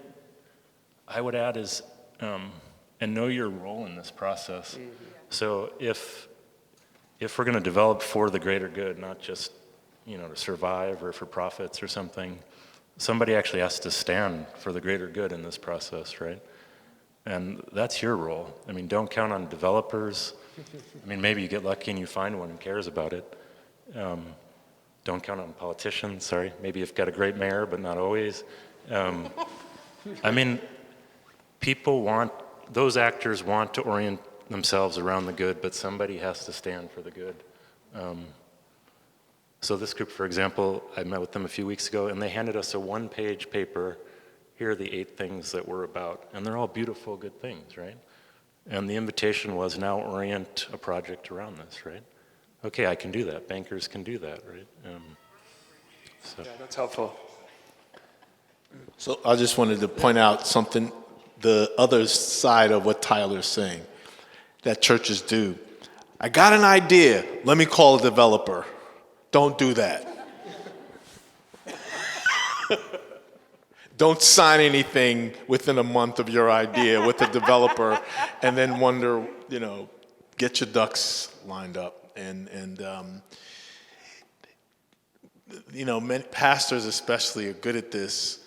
I would add is, and know your role in this process. Mm-hmm. So if we're going to develop for the greater good, not just to survive or for profits or something, somebody actually has to stand for the greater good in this process, right? And that's your role. I mean, don't count on developers. I mean, maybe you get lucky and you find one who cares about it. Don't count on politicians, sorry. Maybe you've got a great mayor, but not always. I mean, those actors want to orient themselves around the good, but somebody has to stand for the good. So this group, for example, I met with them a few weeks ago, and they handed us a 1-page paper. Here are the 8 things that we're about. And they're all beautiful, good things, right? And the invitation was, now orient a project around this, right? Okay, I can do that. Bankers can do that, right? Yeah, that's helpful. So I just wanted to point out something, the other side of what Tyler's saying, that churches do. I got an idea. Let me call a developer. Don't do that. Don't sign anything within a month of your idea with the developer and then wonder, get your ducks lined up. Many pastors especially are good at this.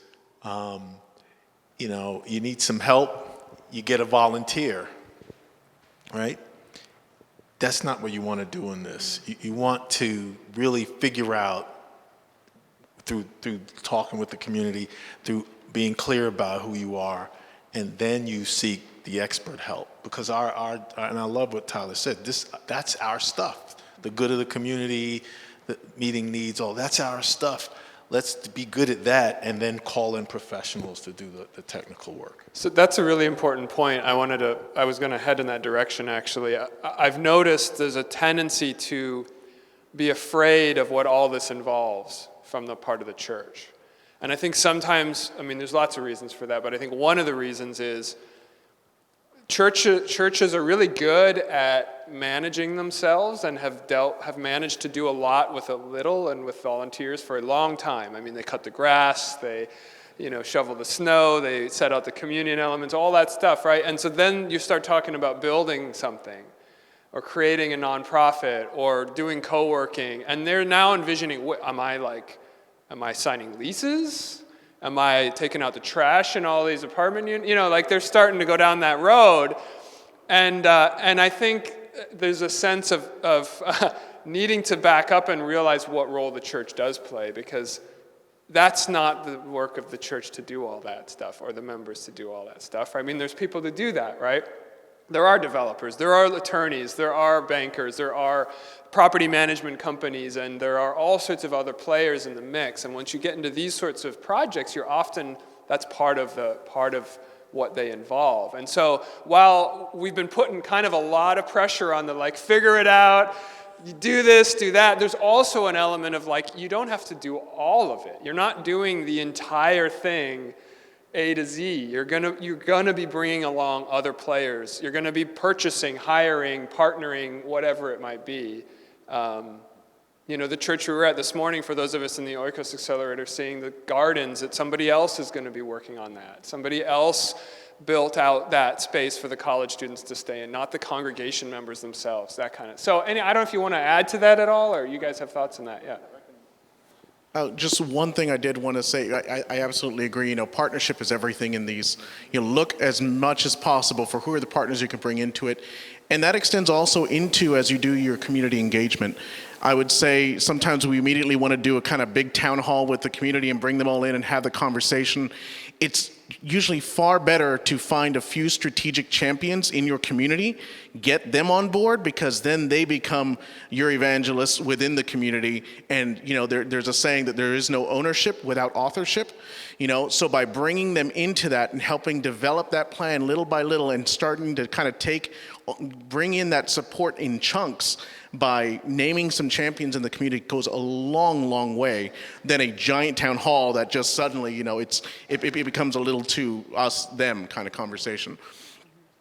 You need some help, you get a volunteer, right? That's not what you want to do in this. You want to really figure out through talking with the community, through being clear about who you are, and then you seek the expert help. Because our and I love what Tyler said, that's our stuff. The good of the community, the meeting needs, all that's our stuff. Let's be good at that and then call in professionals to do the technical work. So that's a really important point. I was going to head in that direction, actually. I've noticed there's a tendency to be afraid of what all this involves from the part of the church. And I think sometimes, there's lots of reasons for that, but I think one of the reasons is churches are really good at managing themselves and have managed to do a lot with a little and with volunteers for a long time. They cut the grass, they shovel the snow, they set out the communion elements, all that stuff, right? And so then you start talking about building something or creating a nonprofit or doing co-working, and they're now envisioning, am I signing leases? Am I taking out the trash in all these apartment units? They're starting to go down that road. And I think there's a sense of needing to back up and realize what role the church does play, because that's not the work of the church to do all that stuff, or the members to do all that stuff. There's people to do that, right? There are developers, there are attorneys, there are bankers, there are property management companies, and there are all sorts of other players in the mix. And once you get into these sorts of projects, that's part of what they involve. And so while we've been putting kind of a lot of pressure on figure it out, you do this, do that, there's also an element of you don't have to do all of it. You're not doing the entire thing A to Z. You're gonna be bringing along other players. You're gonna be purchasing, hiring, partnering, whatever it might be. The church we were at this morning, for those of us in the Oikos Accelerator, seeing the gardens, that somebody else is going to be working on that. Somebody else built out that space for the college students to stay in, not the congregation members themselves, that kind of. So, I don't know if you want to add to that at all, or you guys have thoughts on that, yeah. Just one thing I did want to say, I absolutely agree. Partnership is everything in these. Look as much as possible for who are the partners you can bring into it. And that extends also into as you do your community engagement. I would say sometimes we immediately want to do a kind of big town hall with the community and bring them all in and have the conversation. It's usually far better to find a few strategic champions in your community, get them on board, because then they become your evangelists within the community. And there's a saying that there is no ownership without authorship. So by bringing them into that and helping develop that plan little by little and starting to kind of bring in that support in chunks, by naming some champions in the community goes a long, long way than a giant town hall that just suddenly, it becomes a little too us, them kind of conversation.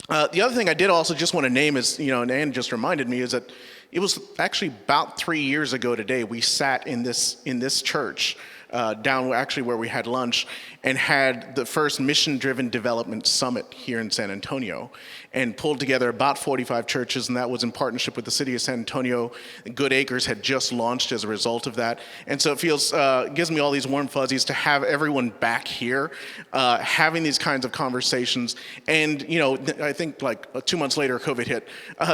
The other thing I did also just want to name is, and Ann just reminded me, is that it was actually about 3 years ago today, we sat in this church, down actually where we had lunch, and had the first mission-driven development summit here in San Antonio, and pulled together about 45 churches, and that was in partnership with the city of San Antonio. Good Acres had just launched as a result of that. And so it gives me all these warm fuzzies to have everyone back here, having these kinds of conversations. And, I think 2 months later, COVID hit.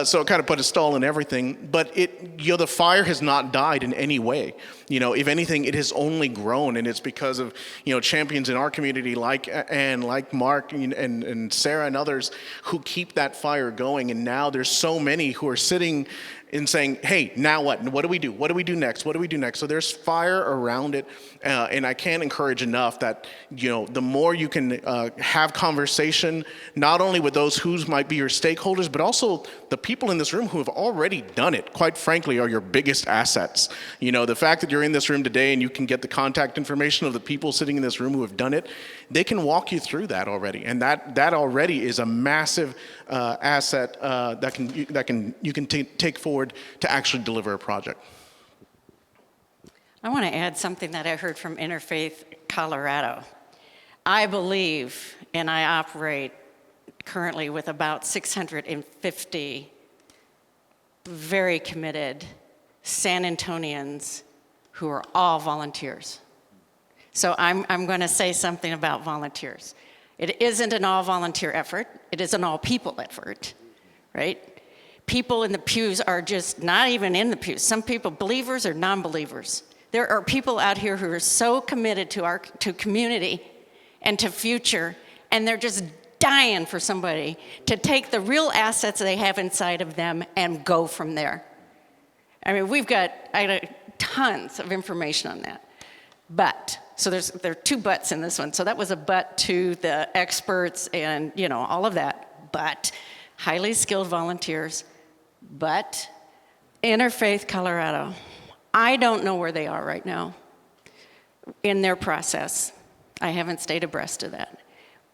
So it kind of put a stall in everything, but the fire has not died in any way. If anything, it has only grown, and it's because of, champions in our community like Ann, like Mark and Sarah and others who keep that fire going. And now there's so many who are sitting and saying, hey, now what? What do we do? What do we do next? What do we do next? So there's fire around it. And I can't encourage enough that, the more you can have conversation, not only with those who might be your stakeholders, but also the people in this room who have already done it, quite frankly, are your biggest assets. The fact that you're in this room today and you can get the contact information of the people sitting in this room who have done it, they can walk you through that already. And that already is a massive asset that you can take forward to actually deliver a project. I want to add something that I heard from Interfaith Colorado. I believe, and I operate currently with about 650 very committed San Antonians who are all volunteers. So I'm going to say something about volunteers. It isn't an all-volunteer effort. It is an all-people effort, right? People in the pews are just not even in the pews. Some people, believers or non-believers. There are people out here who are so committed to community and to future, and they're just dying for somebody to take the real assets they have inside of them and go from there. I mean, I got tons of information on that. But, so there are two buts in this one. So that was a but to the experts and, all of that. But highly skilled volunteers. But Interfaith Colorado, I don't know where they are right now in their process. I haven't stayed abreast of that.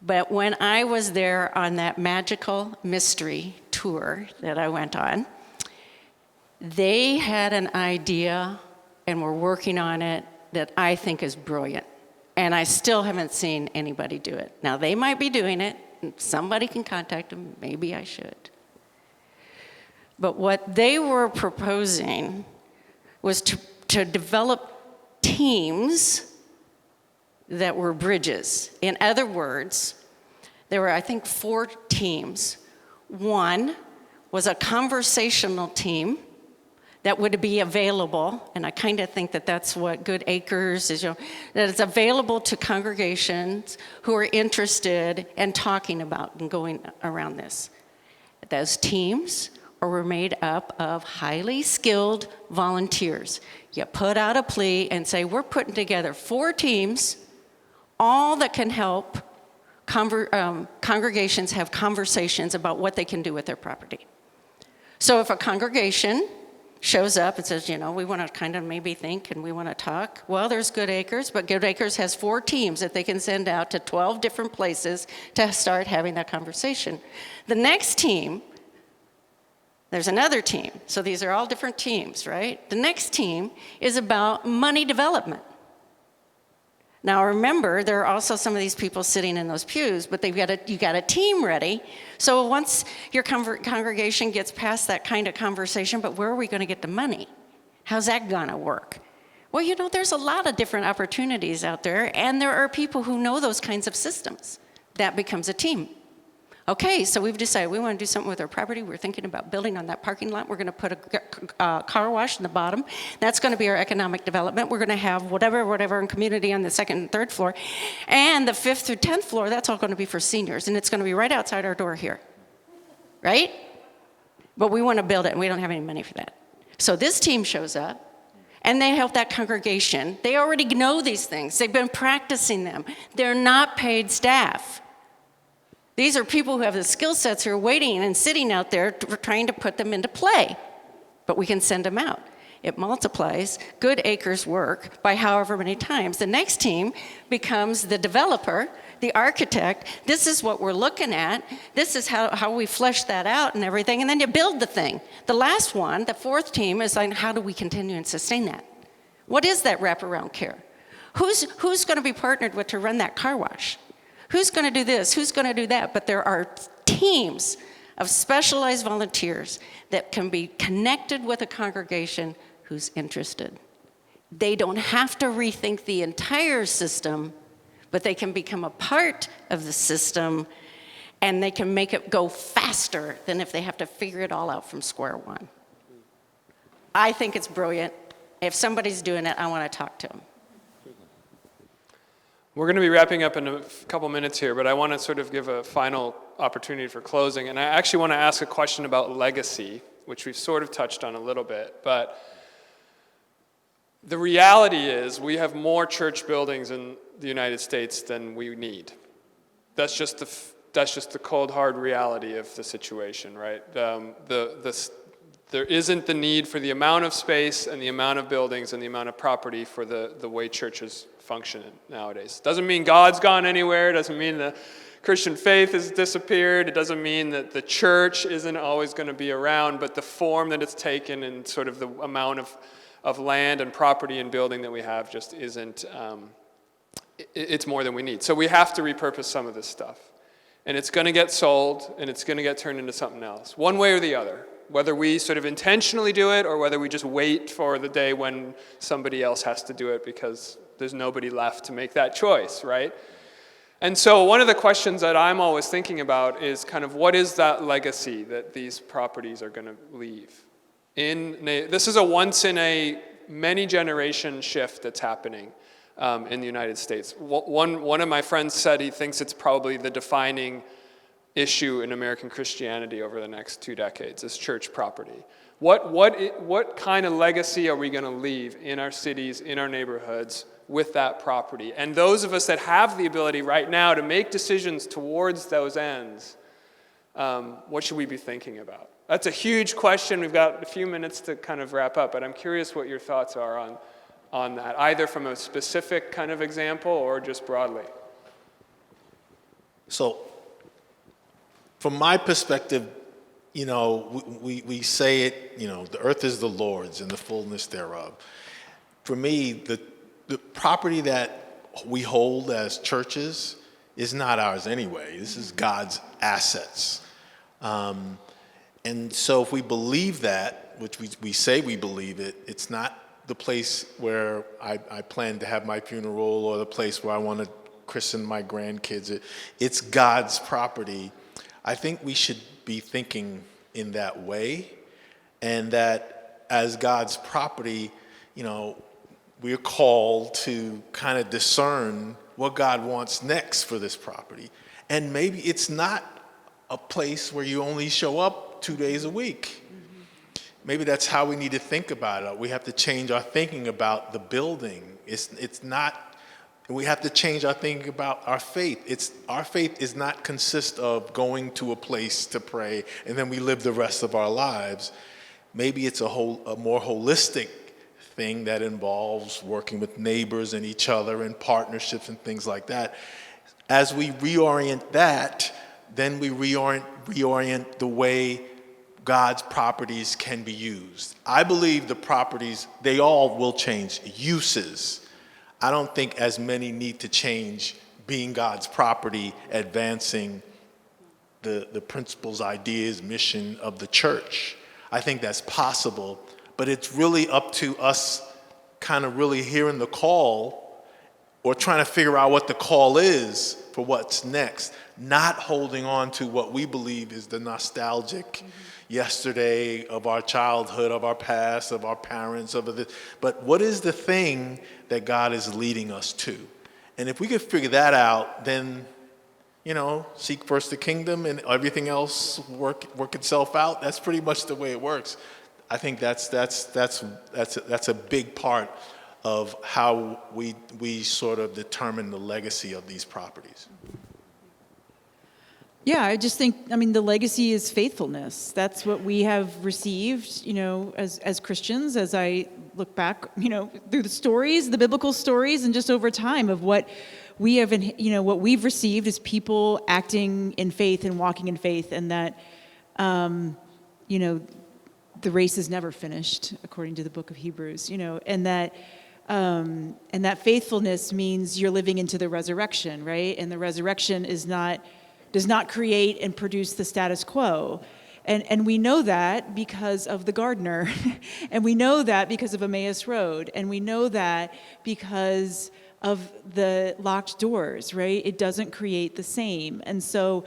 But when I was there on that magical mystery tour that I went on, they had an idea and were working on it that I think is brilliant. And I still haven't seen anybody do it. Now, they might be doing it. Somebody can contact them. Maybe I should. But what they were proposing was to develop teams that were bridges. In other words, there were, I think, 4 teams. One was a conversational team that would be available, and I kind of think that that's what Good Acres is, that it's available to congregations who are interested in talking about and going around this. Those teams were made up of highly skilled volunteers. You put out a plea and say, we're putting together 4 teams, all that can help congregations have conversations about what they can do with their property. So if a congregation shows up and says, we want to kind of maybe think and we want to talk. Well, there's Good Acres, but Good Acres has 4 teams that they can send out to 12 different places to start having that conversation. The next team, there's another team. So these are all different teams, right? The next team is about money development. Now remember, there are also some of these people sitting in those pews, but you got a team ready. So once your congregation gets past that kind of conversation, but where are we going to get the money? How's that going to work? Well, there's a lot of different opportunities out there, and there are people who know those kinds of systems. That becomes a team. Okay, so we've decided we want to do something with our property. We're thinking about building on that parking lot. We're going to put a car wash in the bottom. That's going to be our economic development. We're going to have whatever in community on the 2nd and 3rd floor. And the 5th through 10th floor, that's all going to be for seniors. And it's going to be right outside our door here. Right? But we want to build it, and we don't have any money for that. So this team shows up, and they help that congregation. They already know these things. They've been practicing them. They're not paid staff. These are people who have the skill sets who are waiting and sitting out there trying to put them into play. But we can send them out. It multiplies Good Acres work by however many times. The next team becomes the developer, the architect. This is what we're looking at. This is how we flesh that out and everything. And then you build the thing. The last one, the 4th team, is like, how do we continue and sustain that? What is that wraparound care? Who's going to be partnered with to run that car wash? Who's going to do this? Who's going to do that? But there are teams of specialized volunteers that can be connected with a congregation who's interested. They don't have to rethink the entire system, but they can become a part of the system, and they can make it go faster than if they have to figure it all out from square one. I think it's brilliant. If somebody's doing it, I want to talk to them. We're going to be wrapping up in a couple minutes here, but I want to sort of give a final opportunity for closing. And I actually want to ask a question about legacy, which we've sort of touched on a little bit. But the reality is we have more church buildings in the United States than we need. That's just the cold, hard reality of the situation, right? There isn't the need for the amount of space and the amount of buildings and the amount of property for the way churches function nowadays. Doesn't mean God's gone anywhere. Doesn't mean the Christian faith has disappeared. It doesn't mean that the church isn't always going to be around, but the form that it's taken and sort of the amount of land and property and building that we have just isn't it's more than we need. So we have to repurpose some of this stuff. And it's going to get sold, and it's going to get turned into something else, one way or the other, whether we sort of intentionally do it or whether we just wait for the day when somebody else has to do it because there's nobody left to make that choice, right? And so one of the questions that I'm always thinking about is kind of what is that legacy that these properties are going to leave? This is a once in a many generation shift that's happening in the United States. One of my friends said he thinks it's probably the defining issue in American Christianity over the next 2 decades is church property. What kind of legacy are we going to leave in our cities, in our neighborhoods with that property? And those of us that have the ability right now to make decisions towards those ends, what should we be thinking about? That's a huge question. We've got a few minutes to kind of wrap up, but I'm curious what your thoughts are on that, either from a specific kind of example or just broadly. So, from my perspective, we say it, the earth is the Lord's and the fullness thereof. For me, the property that we hold as churches is not ours anyway. This is God's assets. And so if we believe that, which we say we believe it, it's not the place where I plan to have my funeral or the place where I want to christen my grandkids. It's God's property. I think we should be thinking in that way, and that as God's property, we're called to kind of discern what God wants next for this property. And maybe it's not a place where you only show up 2 days a week. Maybe that's how we need to think about it. We have to change our thinking about the building. It's not, we have to change our thinking about our faith. Our faith is not consist of going to a place to pray and then we live the rest of our lives. Maybe it's a more holistic thing that involves working with neighbors and each other and partnerships and things like that. As we reorient that, then we reorient the way God's properties can be used. I believe the properties, they all will change uses. I don't think as many need to change being God's property, advancing the principles, ideas, mission of the church. I think that's possible, but it's really up to us kind of really hearing the call or trying to figure out what the call is for what's next, not holding on to what we believe is the nostalgic yesterday of our childhood, of our past, of our parents, but what is the thing that God is leading us to? And if we could figure that out, then, seek first the kingdom and everything else work itself out. That's pretty much the way it works. I think that's a big part of how we sort of determine the legacy of these properties. Yeah, I just think, the legacy is faithfulness. That's what we have received, as Christians, as I look back, through the stories, the biblical stories, and just over time of what we have, what we've received is people acting in faith and walking in faith, and that, the race is never finished, according to the book of Hebrews, and that faithfulness means you're living into the resurrection, right? And the resurrection does not create and produce the status quo. And we know that because of the gardener, and we know that because of Emmaus Road, and we know that because of the locked doors, right? It doesn't create the same. And so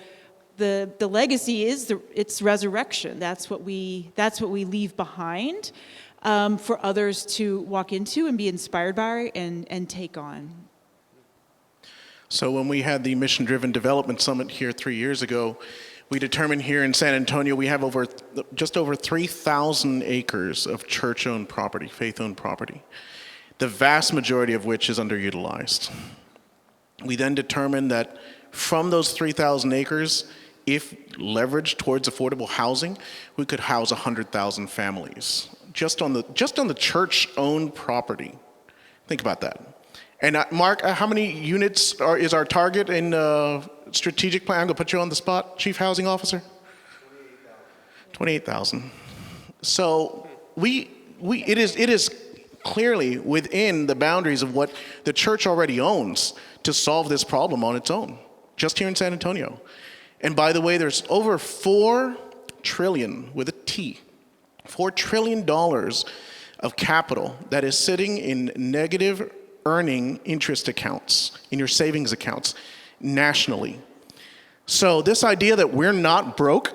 the legacy is it's resurrection. That's what we leave behind for others to walk into and be inspired by and take on. So when we had the Mission Driven Development Summit here 3 years ago, we determined here in San Antonio we have just over 3,000 acres of church-owned property, faith-owned property, the vast majority of which is underutilized. We then determined that from those 3,000 acres, if leveraged towards affordable housing, we could house 100,000 families just on the church-owned property. Think about that. And Mark, how many units is our target in strategic plan? I'm going to put you on the spot, Chief Housing Officer. 28,000. So it is clearly within the boundaries of what the church already owns to solve this problem on its own, just here in San Antonio. And by the way, there's over $4 trillion, with a T, $4 trillion of capital that is sitting in negative earning interest accounts, in your savings accounts, nationally. So this idea that we're not broke,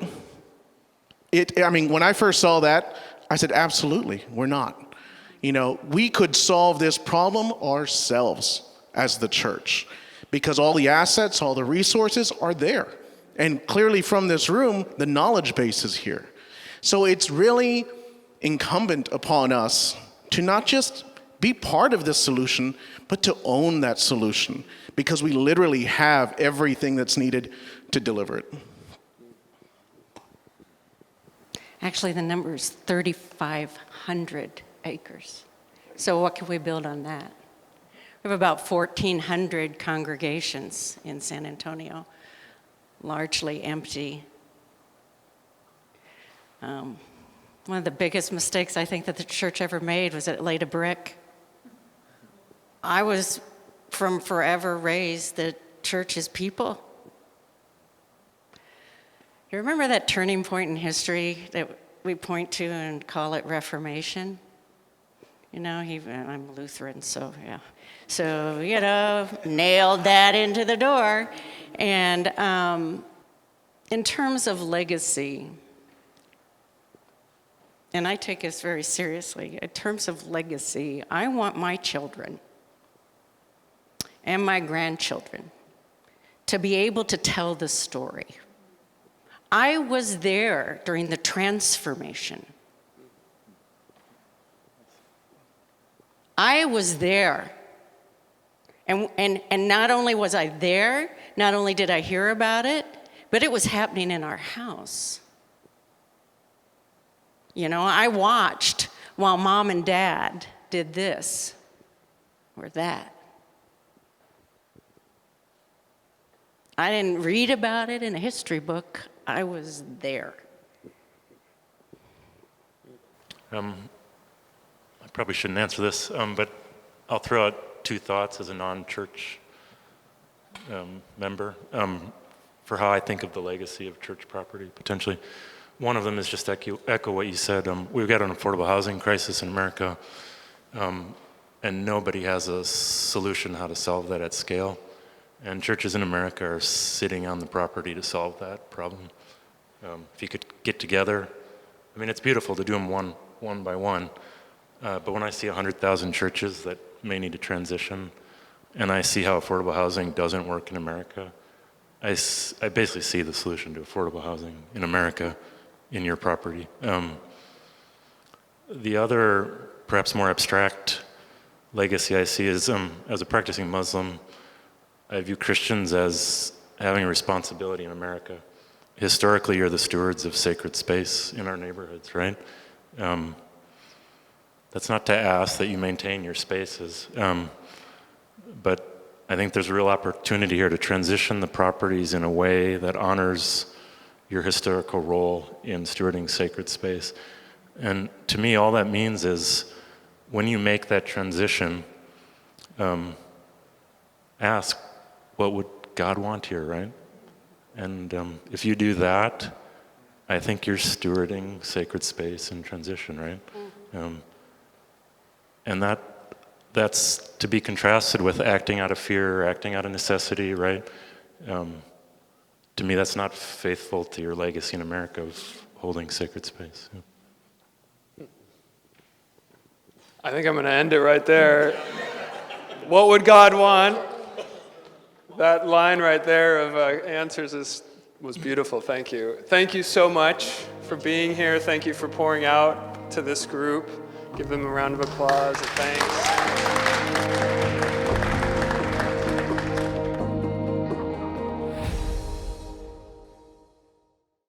when I first saw that, I said, absolutely, we're not. We could solve this problem ourselves as the church because all the assets, all the resources are there. And clearly from this room, the knowledge base is here. So it's really incumbent upon us to not just be part of this solution, but to own that solution because we literally have everything that's needed to deliver it. Actually, the number is 3,500 acres. So what can we build on that? We have about 1,400 congregations in San Antonio, largely empty. One of the biggest mistakes I think that the church ever made was that it laid a brick. I was from forever raised that church is people. You remember that turning point in history that we point to and call it Reformation? I'm Lutheran, so yeah. So, nailed that into the door. And in terms of legacy, and I take this very seriously, in terms of legacy, I want my children and my grandchildren to be able to tell the story. I was there during the transformation. I was there. And not only was I there, not only did I hear about it, but it was happening in our house. I watched while mom and dad did this or that. I didn't read about it in a history book. I was there. I probably shouldn't answer this, but I'll throw out two thoughts as a non-church member for how I think of the legacy of church property, potentially. One of them is just echo what you said. We've got an affordable housing crisis in America, and nobody has a solution how to solve that at scale. And churches in America are sitting on the property to solve that problem. If you could get together, it's beautiful to do them one by one, but when I see 100,000 churches that may need to transition, and I see how affordable housing doesn't work in America, I basically see the solution to affordable housing in America in your property. The other, perhaps more abstract legacy I see is, as a practicing Muslim, I view Christians as having a responsibility in America. Historically, you're the stewards of sacred space in our neighborhoods, right? That's not to ask that you maintain your spaces, but I think there's a real opportunity here to transition the properties in a way that honors your historical role in stewarding sacred space. And to me, all that means is when you make that transition, ask, what would God want here, right? And if you do that, I think you're stewarding sacred space in transition, right? And that's to be contrasted with acting out of fear, acting out of necessity, right? To me, that's not faithful to your legacy in America of holding sacred space. Yeah. I think I'm going to end it right there. What would God want? That line right there of answers was beautiful. Thank you. Thank you so much for being here. Thank you for pouring out to this group. Give them a round of applause and thanks.